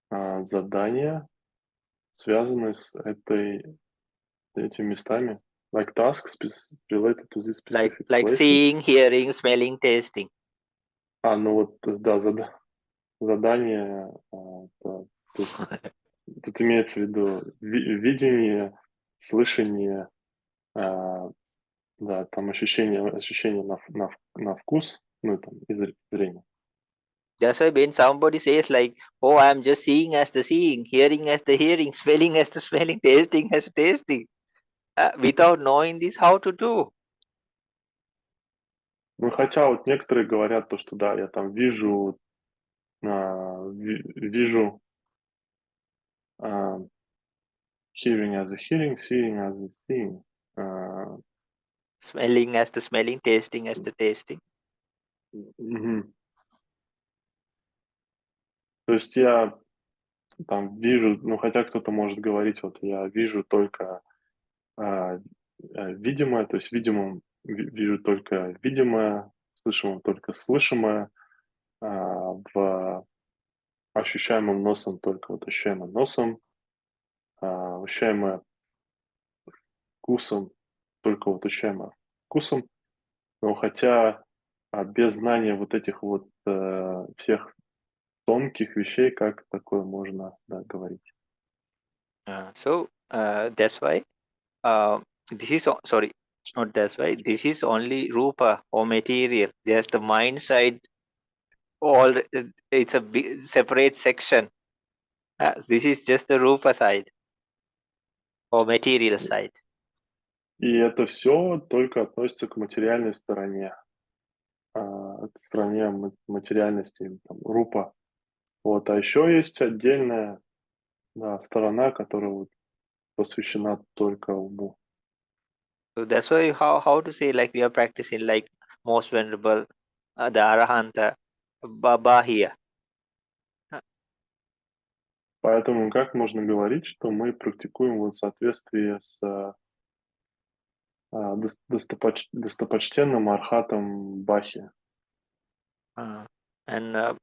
задания, связанные с этими местами. Like tasks related to this specific Like places. seeing, hearing, smelling, tasting. Ну вот, да, задание, то есть тут имеется в виду видение, слышание, да, там ощущение на вкус, ну, там, и зрение. That's why when somebody says like, oh, I'm just seeing as the seeing, hearing as the hearing, smelling as the smelling, tasting as the tasting, without knowing this, how to do? Ну, хотя вот некоторые говорят то, что да, я там вижу hearing as a hearing, seeing as a seeing. Smelling as the smelling, tasting as the tasting. Мгм. То есть я там вижу, ну, хотя кто-то может говорить, вот я вижу только видимое, то есть видимым вижу только видимое, слышимым только слышимое, в ощущаемым носом только вот ощущаемым носом, ощущаемое вкусом только вот ощущаемое вкусом. Но хотя без знания вот этих вот всех тонких вещей, как такое можно, да, говорить. So that's why this is sorry, not that's why this is only rupa or material. There's the mind side. All it's a separate section. This is just the rupa side or material side. И это все только относится к материальной стороне, к стороне материальности, там, рупа. Вот, а еще есть отдельная, да, сторона, которая вот посвящена только уму. So that's why how to say like we are practicing like most venerable the arahanta baba here. Поэтому как можно говорить, что мы практикуем вот в соответствии с достопочтенным архатом Бахи? And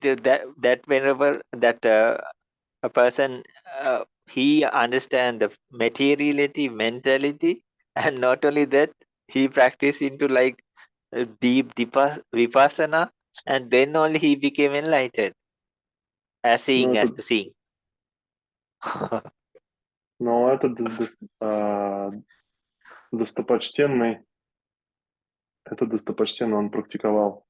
that whenever that a person he understand the materiality, mentality, and not only that he practice into like deep vipassana, and then only he became enlightened as Ну, seeing as это, the seeing. но это достопочтенный, он практиковал.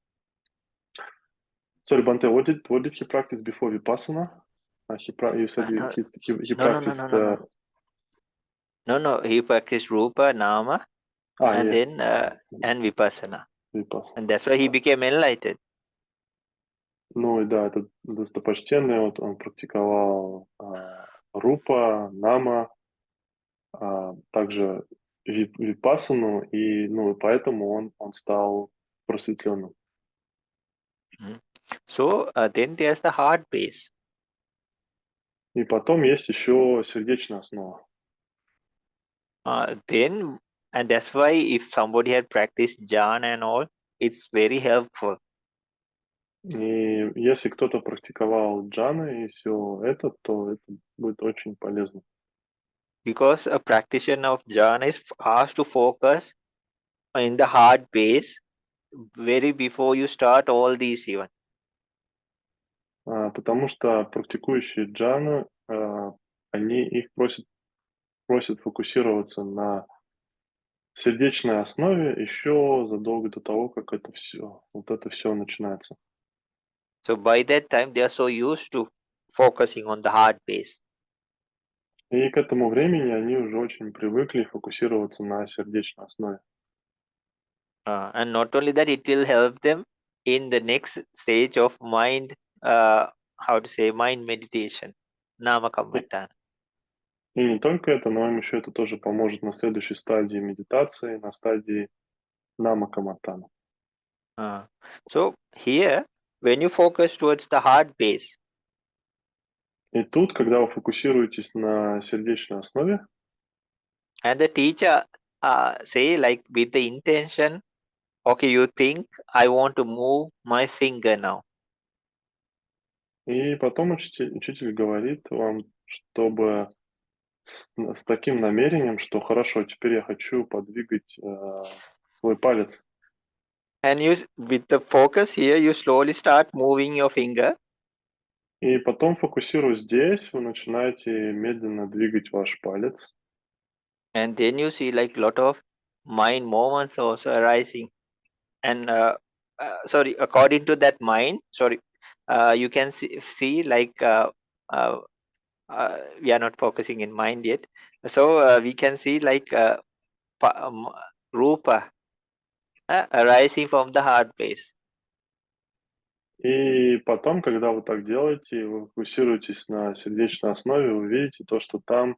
Sorry, Bhante, what did he practice before Vipassana? You said No, he no, practiced. no, he practiced rupa, nama, and Yeah, then and vipassana, Vipassana. and that's why he became enlightened. Ну и да, этот достопочтенный, вот он практиковал рупа, нама, также випассану, и, ну, и поэтому он стал просветленным. So then there's the heart base. И потом есть еще сердечная основа. Then and that's why if somebody had practiced jhana and all, it's very helpful. И если кто-то практиковал джаны и все это, то это будет очень полезно. Because a practitioner of jhana is asked to focus in the heart base very before you start all these even. Потому что практикующие джану, их просят фокусироваться на сердечной основе еще задолго до того, как это все начинается. So by that time they are so used to focusing on the heart base. И к этому времени они уже очень привыкли фокусироваться на сердечной основе. And not only that, it will help them in the next stage of mind, how to say, mind meditation, namakammatana. И не только это, но им еще это тоже поможет на следующей стадии медитации, на стадии намакаматтана. So here, when you focus towards the heart base, И тут, когда вы фокусируетесь на сердечной основе, and the teacher say like with the intention, okay, you think I want to move my finger now. и потом учитель говорит вам, чтобы с таким намерением, что хорошо, теперь я хочу подвигать свой палец. And you, with the focus here, you slowly start moving your finger. И потом, фокусируясь здесь, вы начинаете медленно двигать ваш палец. And then you see like lot of mind moments also arising. And sorry, according to that mind, you can see like we are not focusing in mind yet. So we can see like rupa arising from the heart base. И потом, когда вы так делаете, вы фокусируетесь на сердечной основе, вы видите то, что там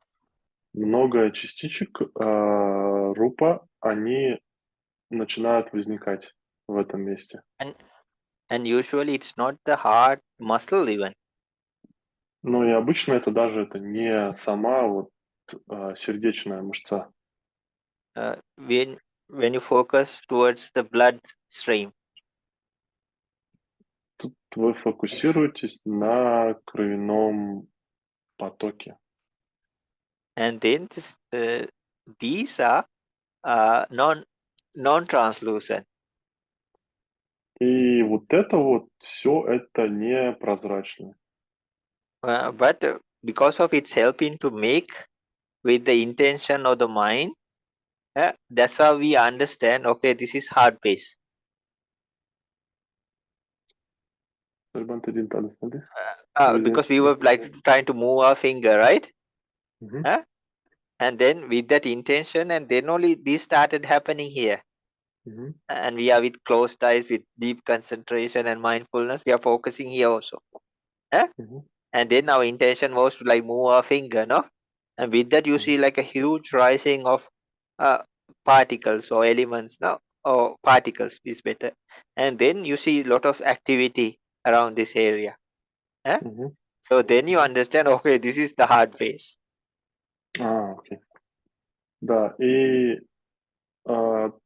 много частичек рупа, они начинают возникать в этом месте. And usually it's not the heart muscle even. Ну и обычно это не сама вот сердечная мышца. When you focus towards the blood stream. Тут вы фокусируетесь на кровяном потоке. And then these are non-translucent. И вот это вот все это непрозрачно. But because of its helping to make with the intention of the mind, that's how we understand, okay, this is heart base. Bhante didn't understand this. Because we were like trying to move our finger, right? Mhm. And then with that intention, and then only this started happening here. Mhm. And we are with closed eyes, with deep concentration and mindfulness, we are focusing here also. Mhm. And then our intention was to like move our finger, no? And with that, you Mhm. see like a huge rising of particles or elements, no? Or particles is better. And then you see a lot of activity around this area. Мгм. So then you understand, okay, this is the heart base. Окей. Да, и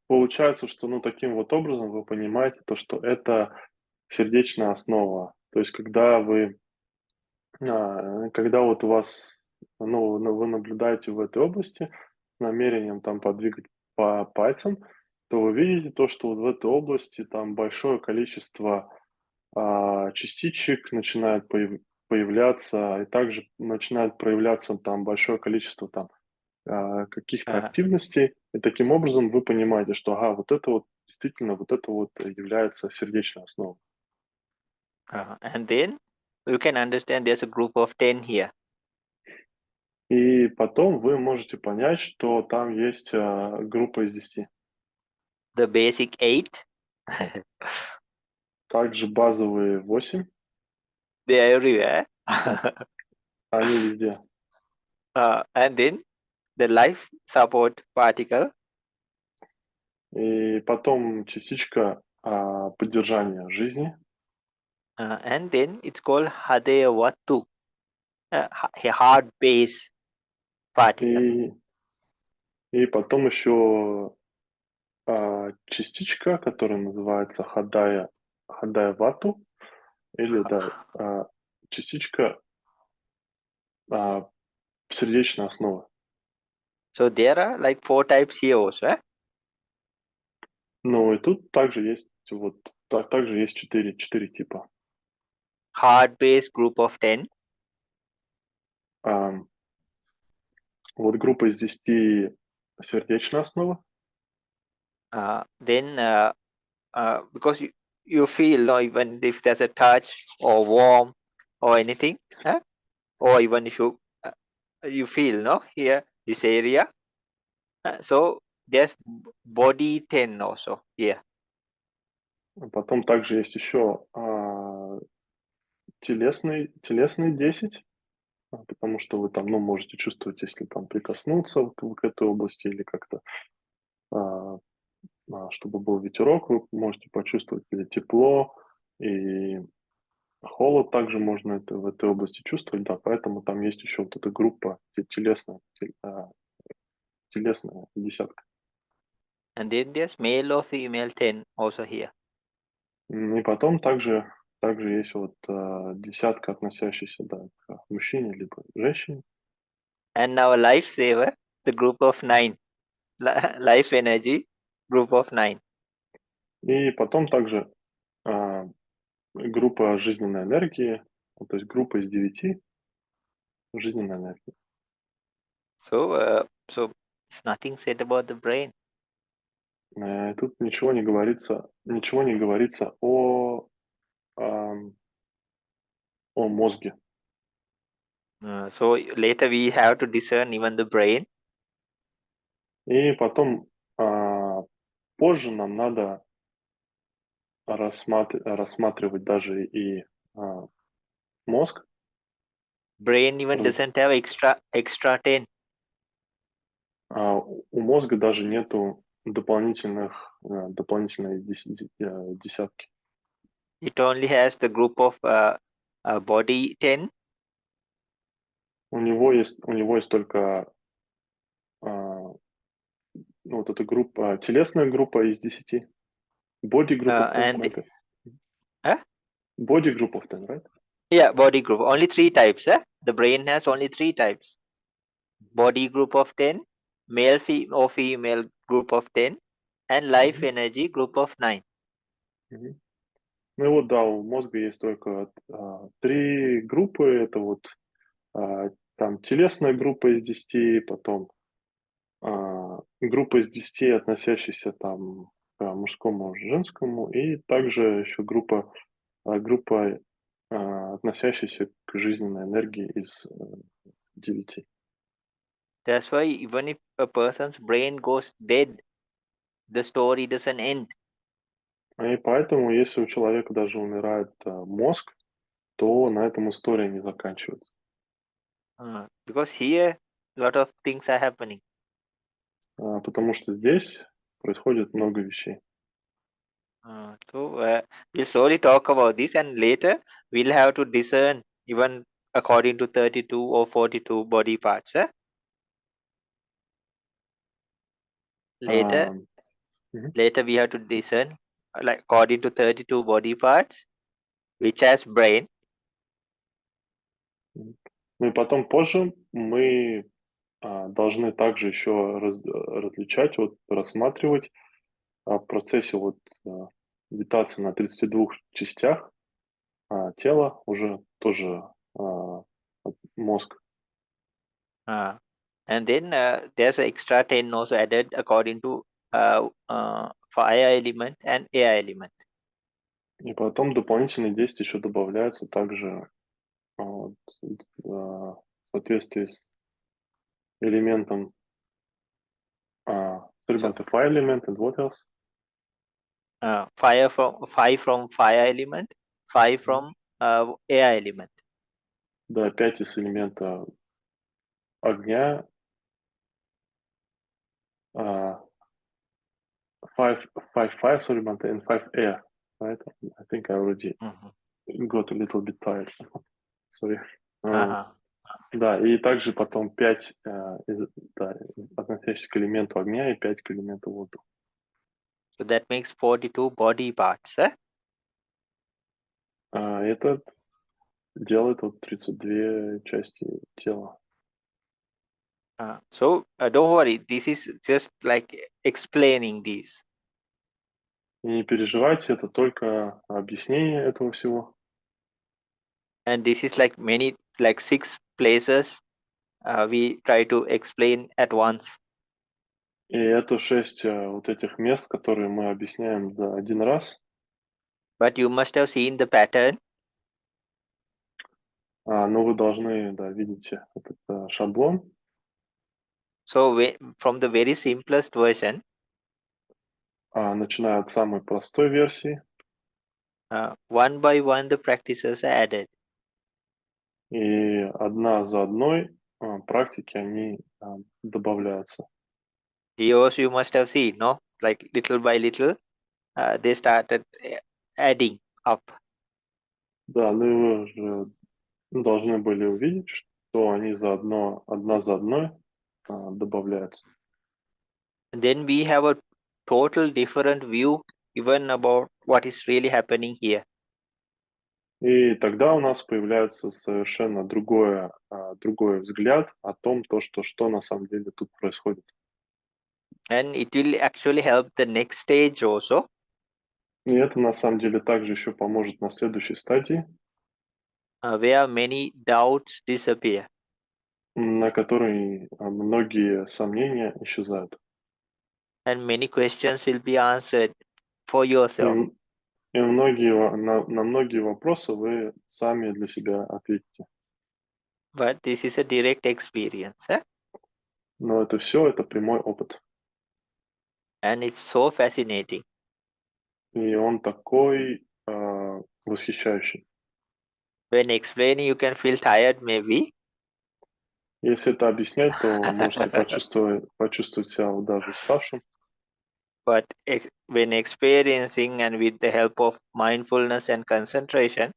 получается, что, ну, таким вот образом вы понимаете то, что это сердечная основа. То есть когда вот у вас, ну, вы наблюдаете в этой области с намерением там подвигать по пальцам, то вы видите то, что вот в этой области там большое количество частичек начинает появляться, и также начинает проявляться там большое количество там каких-то Uh, активностей. И таким образом вы понимаете, что, ага, вот это вот действительно, вот это вот является сердечной основой. and then you can understand there's a group of 10 here. И потом вы можете понять, что там есть группа из 10. The basic 8, Также базовые 8, they are everywhere. они везде. And then the life support particle, И потом частичка поддержания жизни. and then it's called Hadaya Vatu, a heart base particle. И потом еще частичка, которая называется хадая вату, или да, частичка сердечной основы. So there are like 4 types here also. Ну и тут также есть также есть четыре типа. Heart base group of 10, Ам, вот группа из 10 сердечная основа. then because you feel, no, even if there's a touch or warm or anything, or even if you feel, no, here this area, so there's body 10 also here. Потом также есть еще телесные 10, потому что вы там, ну, можете чувствовать, если там прикоснуться к этой области или как-то, чтобы был ветерок, вы можете почувствовать или тепло, и Холод также можно это в этой области чувствовать, да, поэтому там есть еще вот эта группа телесная десятка. And then there's male or female 10 also here. И потом также есть вот десятка, относящаяся, да, к мужчине либо женщине. And now lifesaver, the group of 9. Life energy, group of 9. И потом также группа жизненной энергии, то есть группа из 9 жизненной энергии. So it's nothing said about the brain. Тут ничего не говорится о мозге. So later we have to discern even the brain. И потом позже нам надо рассматривать даже и мозг. Brain even doesn't have extra 10. У мозга даже нету дополнительной десятки. It only has the group of body 10. У него есть только вот эта группа, телесная группа из 10. Body group of 10, And right? Body group of 10, right? yeah, body group. Only 3 types. The brain has only 3 types. Body group of 10, male or female group of 10, and life energy group of 9. Ну и вот, да, у мозга есть только 3 группы. Это вот там телесная группа из 10, потом группа из 10, относящаяся там к мужскому, женскому, и также еще группа, относящаяся к жизненной энергии из 9. That's why even if a person's brain goes dead, the story doesn't end. И поэтому, если у человека даже умирает мозг, то на этом история не заканчивается. Because here a lot of things are happening. Потому что здесь происходит много вещей. So we'll slowly talk about this, and later we'll have to discern even according to 32 or 42 body parts. Later we have to discern like according to 32 body parts, which has brain. Ну и потом позже мы должны также еще различать, вот рассматривать в процессе вот медитации на 32 частях тела уже тоже мозг. And then there's an extra 10 also added according to fire element and air element. И потом дополнительные 10 еще добавляются также в соответствии с элементом fire element and what else? 5 from fire element, 5 from air element. Да, 5 из элемента огня, 5 fire element and 5 air, right? I think I already got a little bit tired. Sorry. Да, и также потом 5 относящихся к элементу огня и 5 к элементу воздуха. So that makes 42 body parts. Это делает вот 32 части тела. So don't worry, this is just like explaining this. И не переживайте, это только объяснение этого всего. And this is like many, like 6 places we try to explain at once. И это 6 вот этих мест, которые мы объясняем за один раз. But you must have seen the pattern. Но вы должны, да, видите этот шаблон. So from the very simplest version, начиная от самой простой версии, one by one the practices are added. и одна за одной практики, они добавляются. Yours you must have seen, no? Like little by little, they started adding up. Да, ну и вы уже должны были увидеть, что они заодно, одна за одной добавляются. Then we have a total different view even about what is really happening here. И тогда у нас появляется совершенно другой взгляд о том, что на самом деле тут происходит. And it will actually help the next stage also, И это на самом деле также еще поможет на следующей стадии, where many doubts disappear. на которой многие сомнения исчезают. And many questions will be answered for И, yourself. и на многие вопросы вы сами для себя ответите. But this is a direct experience. Но это прямой опыт. And it's so fascinating. И он такой восхищающий. When explaining, you can feel tired, maybe. Если это объяснять, то можете почувствовать себя даже уставшим. But when experiencing and with the help of mindfulness and concentration,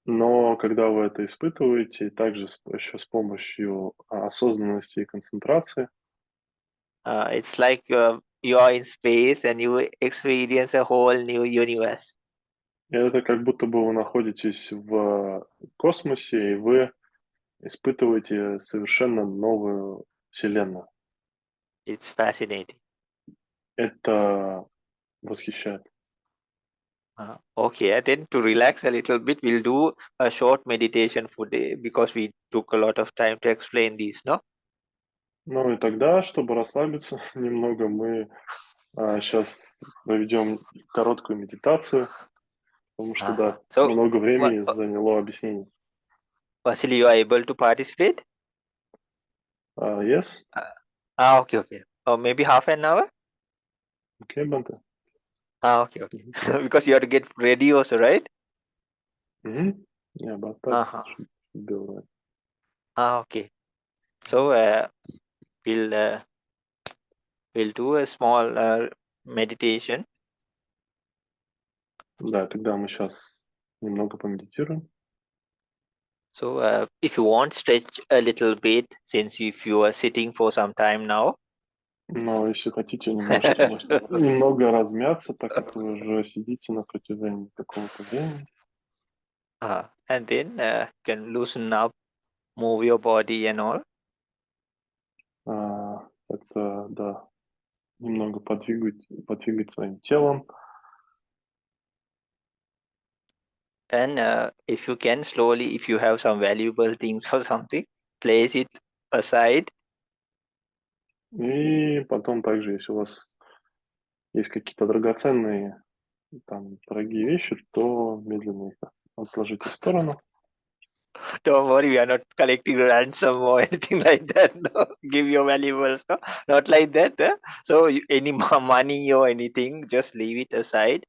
Но когда вы это испытываете, и также еще с помощью осознанности и концентрации, it's like you are in space and you experience a whole new universe. это как будто бы вы находитесь в космосе, и вы испытываете совершенно новую вселенную. It's fascinating. Это восхищает. Okay, then to relax a little bit, we'll do a short meditation for day because we took a lot of time to explain these, no? Ну и тогда, чтобы расслабиться немного, мы сейчас проведем короткую медитацию, потому что, Uh-huh. да, So, много времени заняло объяснение. Vasily, you are able to participate? Yes? Okay, okay. Or maybe half an hour? Okay, Bhante. Okay, okay. Because you have to get ready also, right? Mm-hmm. Yeah, about that Uh-huh. should be all right. Okay. So, we'll do a small meditation. Да, тогда мы сейчас немного помедитируем. So, if you want, stretch a little bit since if you are sitting for some time now. Но если хотите, можете немного размяться, так как вы уже сидите на протяжении какого-то времени. And then can loosen up, move your body and all. Как-то, да, немного подвигать своим телом. And if you can slowly, if you have some valuable things or something, place it aside. И потом также, если у вас есть какие-то драгоценные, там, дорогие вещи, то медленно их отложите в сторону. Don't worry, we are not collecting ransom or anything like that. No, give your valuables. No, not like that. So any money or anything, just leave it aside,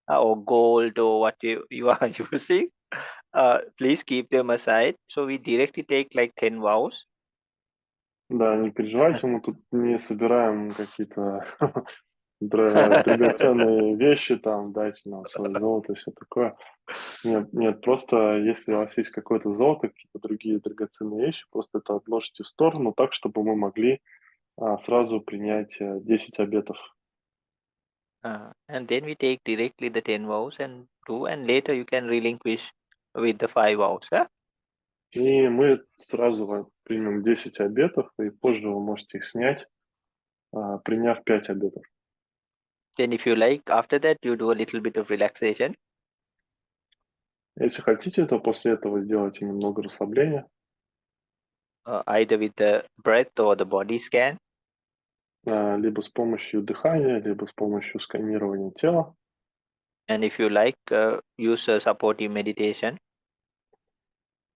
or gold or what you are using. Please keep them aside. So we directly take like 10 vows. Да, не переживайте, мы тут не собираем какие-то драгоценные вещи, там, дайте нам свое золото и все такое. Нет, нет, просто если у вас есть какое-то золото, какие-то другие драгоценные вещи, просто это отложите в сторону так, чтобы мы могли сразу принять 10 обетов. And then we take directly the 10 vows and do, and later you can relinquish with the 5 vows. И мы сразу примем 10 обетов, и позже вы можете их снять, приняв 5 обетов. Then if you like, after that you do a little bit of relaxation. Если хотите, то после этого сделайте немного расслабления. Either with the breath or the body scan. Либо с помощью дыхания, либо с помощью сканирования тела. And if you like, use a supportive meditation.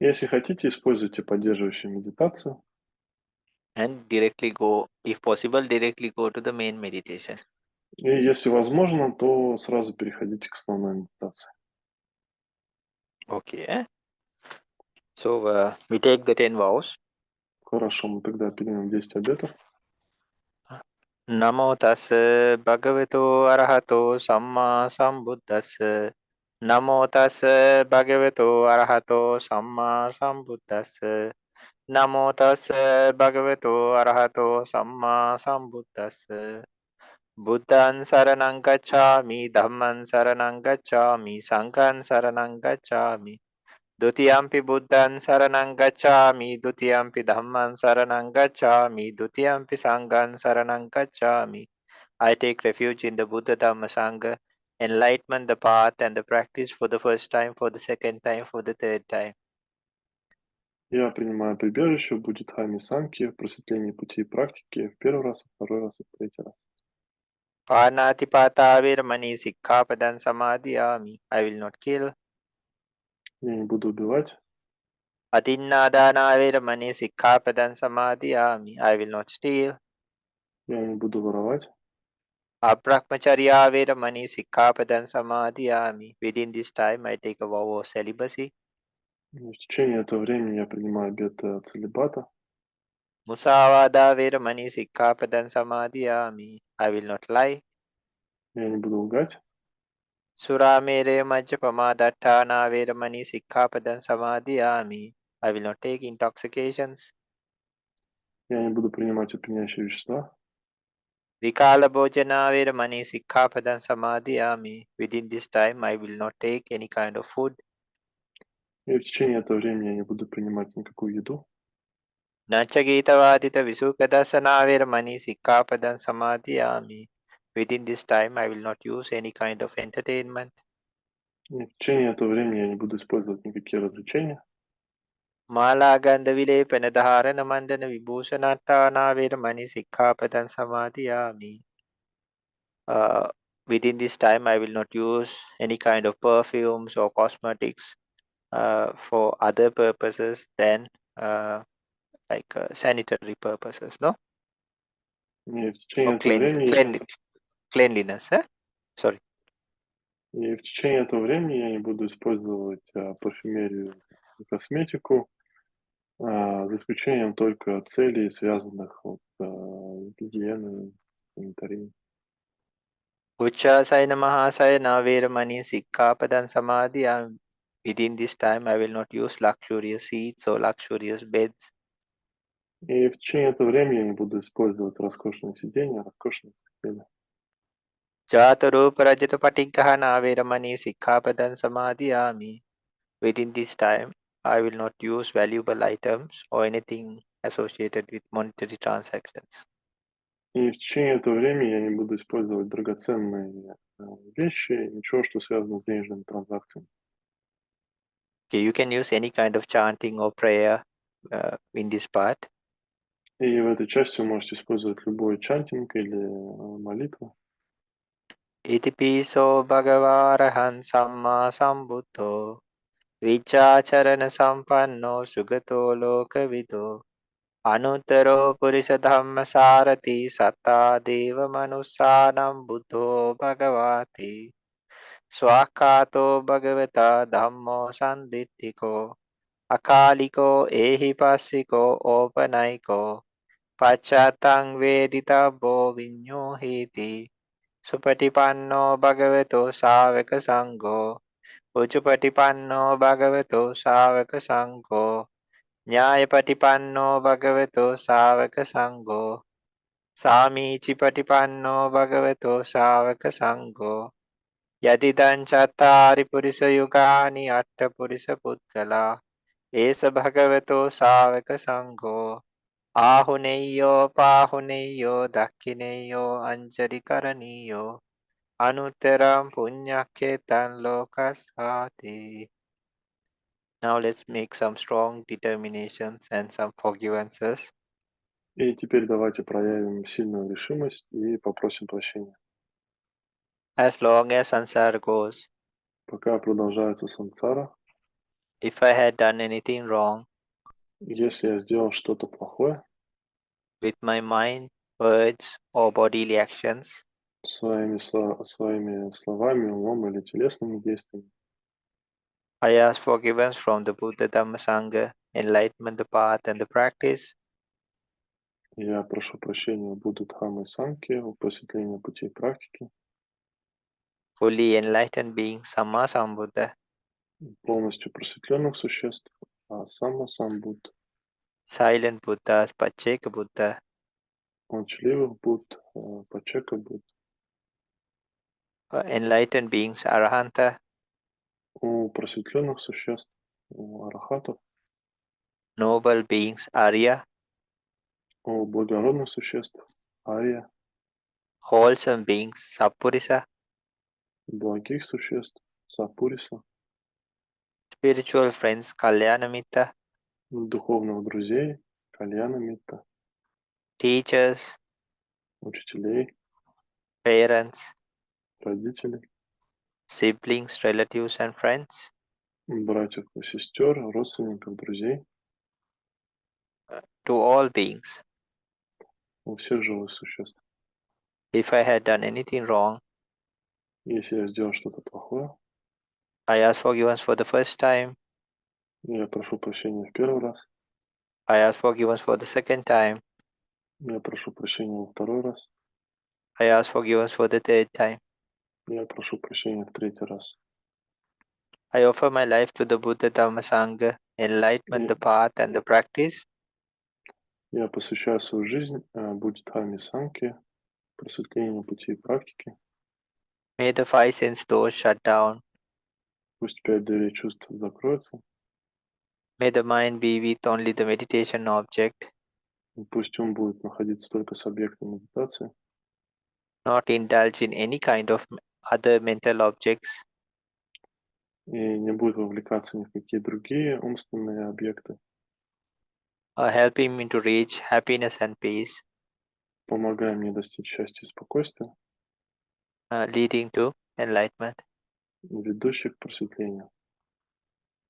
Если хотите, используйте поддерживающую медитацию. And directly go, if possible, directly go to the main meditation. И если возможно, то сразу переходите к основной медитации. Okay. So we take the 10 vows. Хорошо, мы тогда примем 10 обетов. Namo tassa bhagavato arahato samma sambuddhassa Namo tassa bhagavato arahato samma sambuddhassa. Namo tassa bhagavato arahato samma sambuddhassa. Buddhan saranang gacchami, dhamman saranang gacchami, sangham saranang gacchami. Dutiyampi buddhan saranang gacchami, dutiyampi dhamman saranang gacchami, dutiyampi sangham saranang gacchami. I take refuge in the Buddha Dhamma Sangha, enlightenment, the path and the practice for the first time, for the second time, for the third time. Я принимаю прибежище в Будде, Дхамме, Сангхе, в просветлении пути и практики в первый раз, во второй раз и в третий раз. Pānātipātā viramani sikkhapadan samadhiyāmi. I will not kill. Я не буду убивать. Adinnādānā viramani sikkhapadan samadhiyāmi. I will not steal. Я не буду воровать. Abrahmacharya viramani sikkhapadan samadhiyāmi. Within this time, I take a vow of celibacy. И в течение этого времени я принимаю обет целибата. Musāvādā viramani sikkhapadan samadhiyāmi. I will not lie. Я не буду лгать. Suramere majjapamadattana viramani sikkhapadan samadhiyāmi. I will not take intoxications. Я не буду принимать опьяняющие вещества. Vikala bhojana viramani sikkhapadan samadhiyāmi. Within this time, I will not take any kind of food. И в течение этого времени я не буду принимать никакую еду. Nachagitavadita visukadasana viramani sikkhapadan samadhiyāmi. Within this time, I will not use any kind of entertainment. И в течение этого времени я не буду использовать никакие развлечения. Mala gandha vilepana dharana mandana vibhusanattana viramani sikkhapadan samadhiyāmi. Within this time, I will not use any kind of perfumes or cosmetics for other purposes than like sanitary purposes, no? И в течение Or этого времени cleanliness, sorry. И в течение этого времени я не буду использовать парфюмерию и косметику, за исключением только целей, связанных вот, с гигиеной, санитарией. Uchasayana mahasayana viramani sikkhapadan samadhiyāmi. Within this time, I will not use luxurious seats or luxurious beds. И в течение этого времени я не буду использовать роскошные сиденья, роскошные постели. Jatarupa rajata patighahana viramani sikkhapadan samadhiyāmi. Within this time, I will not use valuable items or anything associated with monetary transactions. И в течение этого времени я не буду использовать драгоценные вещи, ничего, что связано с денежными транзакциями. Okay, you can use any kind of chanting or prayer in this part. И в этой части вы можете использовать любой чантинг или молитву. Itipiso bhagavarahan samma sambuddho vichacharana sampanno sugato lokavido anuttaro purisa dhamma sarati satta deva manussanam buddho bhagavati swakato bhagavata dhammo sandittiko akaliko ehi passiko opanayiko pachatang veditabo vinyohiti Supatipanno bhagavato sāvaka sangho Uchupatipanno bhagavato sāvaka sangho Nyāyapatipanno bhagavato sāvaka sangho Sāmīcipatipanno bhagavato sāvaka sangho Yadidan cattari purisa yugani atta purisa puddala Esa bhagavato sāvaka sangho Ahuneyo pahuneyo dakhineyo anjali karaniyo Anutteram punyakhetan lokasati. Now let's make some strong determinations and some forgivances. И теперь давайте проявим сильную решимость и попросим прощения. As long as samsara goes, Пока продолжается сансара, if I had done anything wrong если я сделал что-то плохое with my mind, words, or bodily actions, своими словами, умом или телесными действиями, I ask forgiveness from the Buddha Dhamma Sangha, enlightenment, the path, and the practice. я прошу прощения у Будды, Дхаммы и Сангхе, у просветления пути и практики. fully enlightened being Samma Sambuddha, полностью просветленных существ, сам Будд, silent Buddhas, Pacceka Buddha, молчаливых Будд, Пачека Будд, enlightened beings Arahanta, у просветленных существ, у арахатов, noble beings Arya, у благородных существ, ария, wholesome beings Sappurisa, благих существ, сапуриса, spiritual friends Kalyanamitta, духовных друзей, кальяна митта, teachers, учителей, parents, родителей, siblings, relatives, and friends, братьев и сестер, родственников, друзей, to all beings. у всех живых существ. If I had done anything wrong, Если я сделал что-то плохое, I ask forgiveness for the first time, я прошу прощения в первый раз, I ask forgiveness for the second time, я прошу прощения во второй раз, I ask forgiveness for the third time. я прошу прощения в третий раз. I offer my life to the Buddha Dhamma Sangha, enlightenment, И the path, and the practice. я посвящаю свою жизнь Будде Дхамме Сангхе, просветлению пути и практики. May the five sense doors shut down. Пусть 5 дверей чувств закроются, May the mind be with only the meditation object, и пусть ум будет находиться только с объектом медитации, not indulge in any kind of other mental objects, и не будет вовлекаться ни в какие другие умственные объекты, helping me to reach happiness and peace, помогая мне достичь счастья и спокойствия, leading to enlightenment. ведущих к просветлению.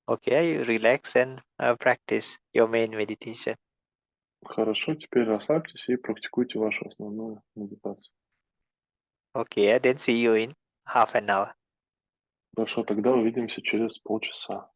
Okay, you relax and practice your main meditation. Хорошо, теперь расслабьтесь и практикуйте вашу основную медитацию. Okay, then see you in half an hour. Хорошо, тогда увидимся через полчаса.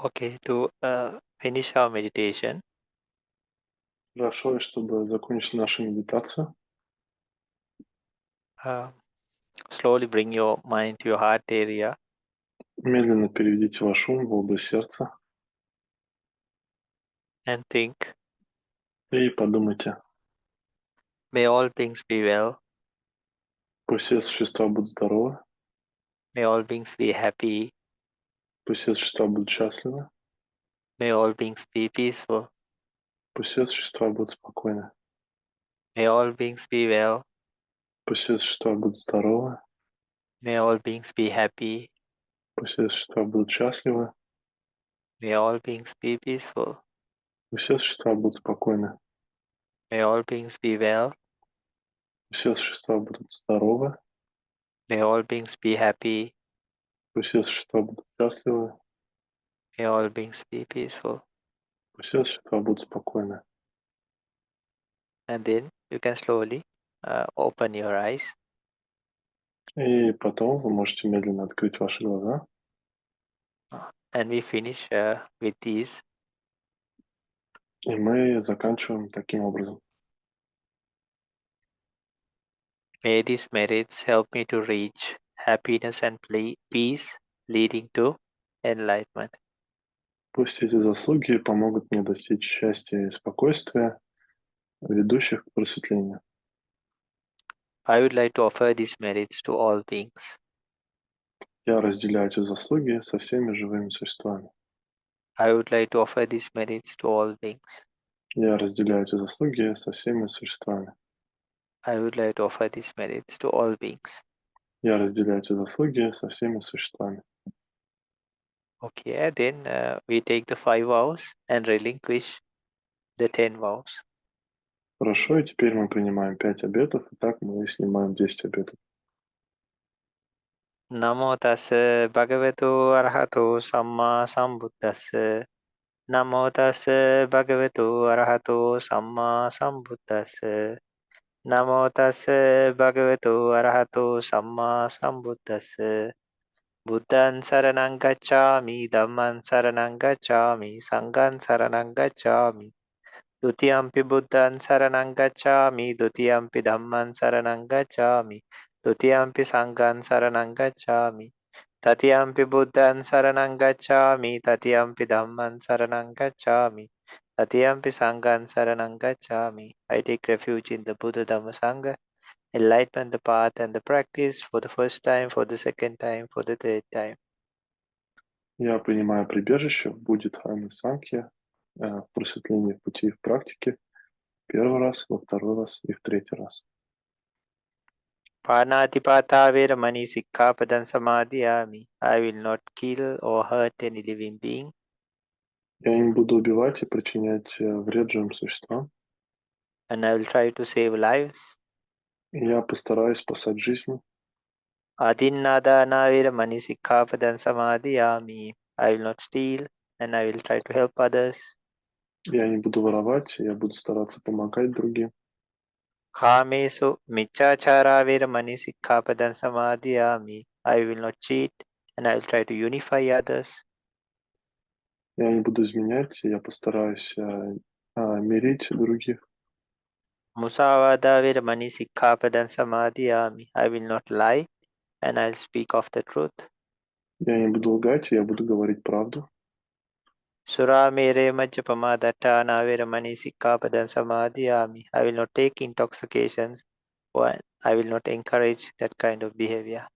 Okay, to finish our meditation, Хорошо, и чтобы закончить нашу медитацию, slowly bring your mind to your heart area медленно переведите ваш ум в область сердца and think, и подумайте, may all beings be well, пусть все существа будут здоровы, may all beings be happy, пусть все существа будут счастливы, may all beings be peaceful, пусть все существа будут спокойны, may all beings be well, пусть все существа будут здоровы, may all beings be happy, пусть все существа будут счастливы, may all beings be peaceful, пусть все существа будут спокойны, may all beings be well, пусть все существа будут здоровы, may all beings be happy, пусть все существа будут счастливы, may all beings be peaceful. пусть все существа будут спокойны. And then you can slowly open your eyes. И потом вы можете медленно открыть ваши глаза. And we finish with these. И мы заканчиваем таким образом. May these merits help me to reach happiness and peace, leading to enlightenment. Пусть эти заслуги помогут мне достичь счастья и спокойствия, ведущих к просветлению. I would like to offer these merits to all beings. Я разделяю эти заслуги со всеми живыми существами. I would like to offer these merits to all beings. Я разделяю эти заслуги со всеми существами. I would like to offer these merits to all beings. Я разделяю эти заслуги со всеми существами. Okay, then we take the 5 vows and relinquish the 10 vows. Хорошо, и теперь мы принимаем 5 обетов, и так мы снимаем 10 обетов. Namo tassa bhagavato arahato samma sambuddhassa. Namo tassa bhagavato arahato samma sambuddhassa. Namo tassa bhagavato arahato samma sambuddhassa. Buddhan saranang gacchami, dhamman saranang gacchami, sanghan saranang gacchami. Dutiyampi buddhan saranang gacchami, dutiyampi dhamman saranang gacchami, dutiyampi sanghan saranang gacchami. Tatiyampi buddhan saranang gacchami, tatiyampi dhamman saranang gacchami, tatiyampi sanghan saranang gacchami. I take refuge in the Buddha Dhamma Sangha, enlighten the path and the practice for the first time, for the second time, for the third time. Я принимаю прибежище в Будде, Дхамме, Сангхе, в просветлении, в пути и в практике. Первый раз, во второй раз и в третий раз. Pranatipata veramani sikkhapadan samadhiyami. I will not kill or hurt any living being. Я не буду убивать и причинять вред живым существам. And I will try to save lives. И я постараюсь спасать жизни. Adinnadana veramani sikkhapadan samadhiyami. I will not steal and I will try to help others. Я не буду воровать, я буду стараться помогать другим. Kamesu michachara veramani sikkhapadan samadhiyami. I will not cheat and I will try to unify others. Я не буду изменять, я постараюсь мирить других. Musavada veramani sikkhapadan samadhiyami. I will not lie and I'll speak of the truth. Я не буду лгать, я буду говорить правду. Sura mere majjapama dattana veramani sikkhapadan samadhiyami. I will not take intoxications or I will not encourage that kind of behavior.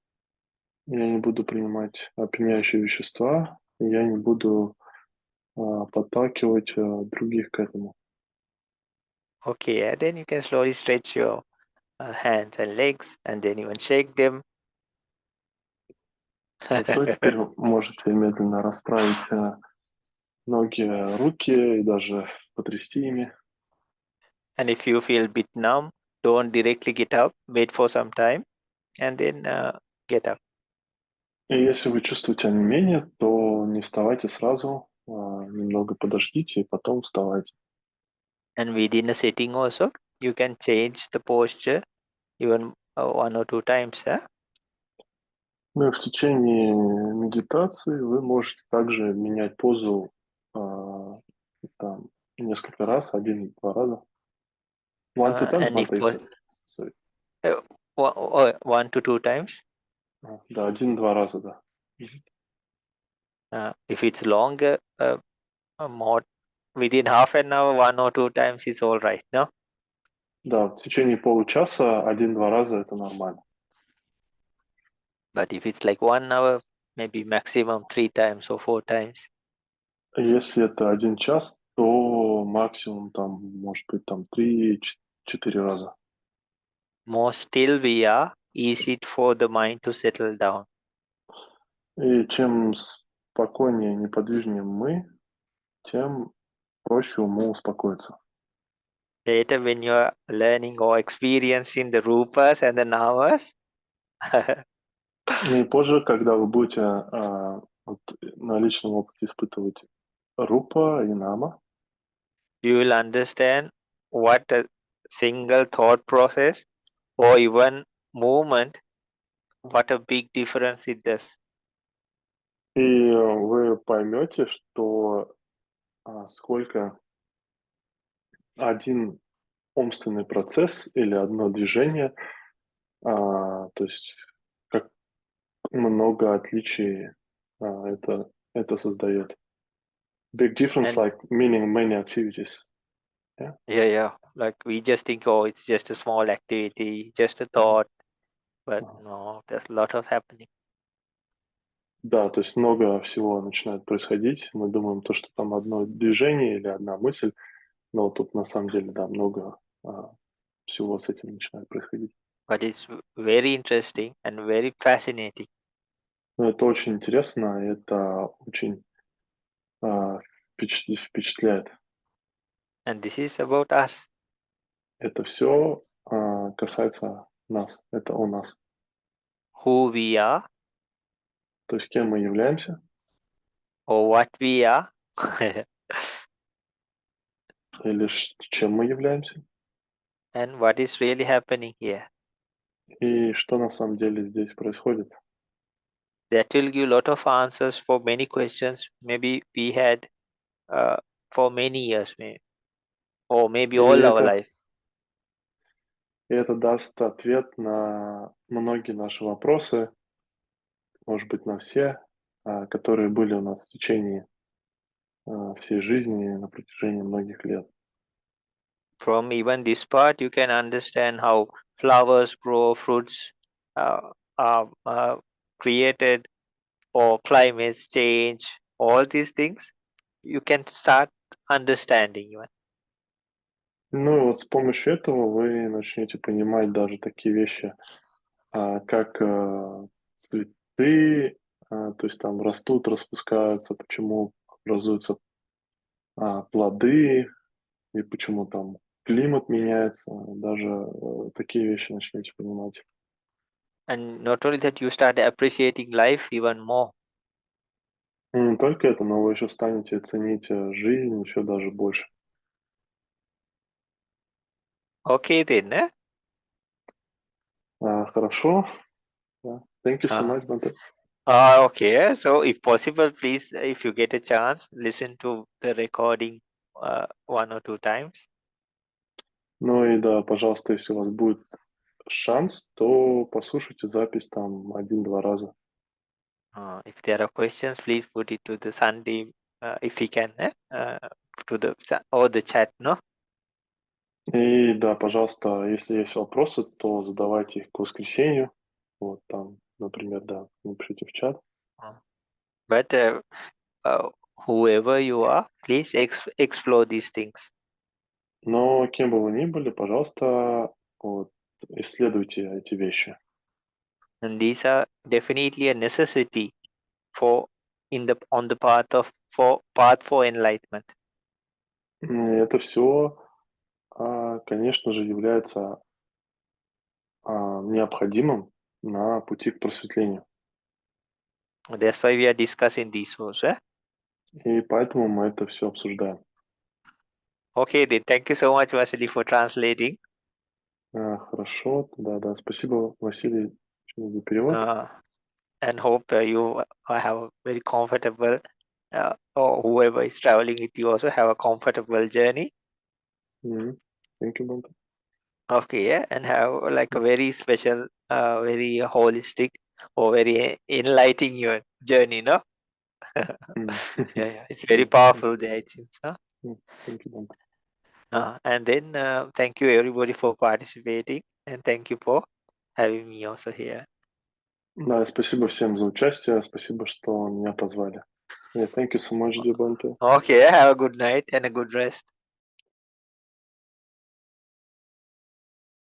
Я не буду принимать опьяняющие вещества, я не буду подталкивать других к этому. Okay, and then you can slowly stretch your hands and legs and then even shake them. Хорошо, теперь вы можете медленно расправить ноги, руки и даже потрясти ими. And if you feel a bit numb, don't directly get up, wait for some time and then get up. И если вы чувствуете онемение, то не вставайте сразу, немного подождите и потом вставайте. And within a sitting also, you can change the posture even 1 or 2 times. Ну и в течение медитации вы можете также менять позу там, несколько раз, один-два раза. One, two times, And if Bhante, you was said? Sorry. uh, 1 to 2 times. Да, один-два раза, да. If it's longer, more within half an hour, 1 or 2 times is all right, no? Да, в течение получаса один-два раза это нормально. But if it's like 1 hour, maybe maximum 3 times or 4 times. Если это 1 час, то максимум там, может быть, там 3-4 раза. More still we are, easy for the mind to settle down. И чем спокойнее, неподвижнее мы, тем проще уму успокоиться. Later, when you are learning or experiencing the rupas and the namas, И позже, когда вы будете вот, на личном опыте испытывать рупа и нама, you will understand what a single thought process or even movement, what a big difference it does. и вы поймете, что сколько один умственный процесс или одно движение, то есть как много отличий это создает. Big difference, And like meaning many activities. Yeah? yeah, like we just think, oh, it's just a small activity, just a thought, but Ага. no, there's a lot of happening. Да, то есть много всего начинает происходить. Мы думаем, то, что там одно движение или одна мысль, но тут на самом деле, да, много всего с этим начинает происходить. But it's very interesting and very fascinating. Но это очень интересно, и это очень а, впечатляет. And this is about us, Это все касается нас, это о нас. who we are То есть кем мы являемся or what we are. или чем мы являемся, And what is really happening here. и что на самом деле здесь происходит. That will give a lot of answers for many questions maybe we had for many years, maybe, or maybe И all our это, life. и это даст ответ на многие наши вопросы, может быть, на все, которые были у нас в течение всей жизни на протяжении многих лет. From even this part, you can understand how flowers grow, fruits are created, or climates change, all these things. You can start understanding even. Ну, и вот с помощью этого вы начнете понимать даже такие вещи, как цветы, то есть там растут, распускаются, почему образуются плоды и почему там климат меняется, даже такие вещи начнете понимать. And not only that, you start appreciating life even more. И не только это, но вы еще станете ценить жизнь еще даже больше. Okay, then. Хорошо. Да. Thank you so Uh, much, Bhante. okay. So, if possible, please, if you get a chance, listen to the recording 1 or 2 times. Ну и да, пожалуйста, если у вас будет шанс, то послушайте запись там один-два раза. If there are questions, please put it to the Sunday, if you can, to the or the chat, no? И да, пожалуйста, если есть вопросы, то задавайте их к воскресенью. Вот там, например, да, напишите в чат. Uh, But uh, whoever you are, please explore these things. Но кем бы вы ни были, пожалуйста, вот, исследуйте эти вещи. And these are definitely a necessity for on the path for enlightenment. И это все, конечно же, является необходимым на пути к просветлению. That's why we are discussing these also. И поэтому мы это все обсуждаем. Okay, then thank you so much, Vasily, for translating. Хорошо, да, спасибо, Василий, за перевод. and hope you have a very comfortable, or whoever is traveling with you also have a comfortable journey. Thank you, Bhante. Okay, yeah, and have like a very special, very holistic or very enlightening your journey, no? Yeah, it's very powerful there, it seems, no? Thank you, Bhante. And then thank you everybody for participating, and thank you for having me also here. Да, спасибо всем за участие, спасибо, что меня позвали. Yeah, thank you so much, dear Bhante. Okay, have a good night and a good rest.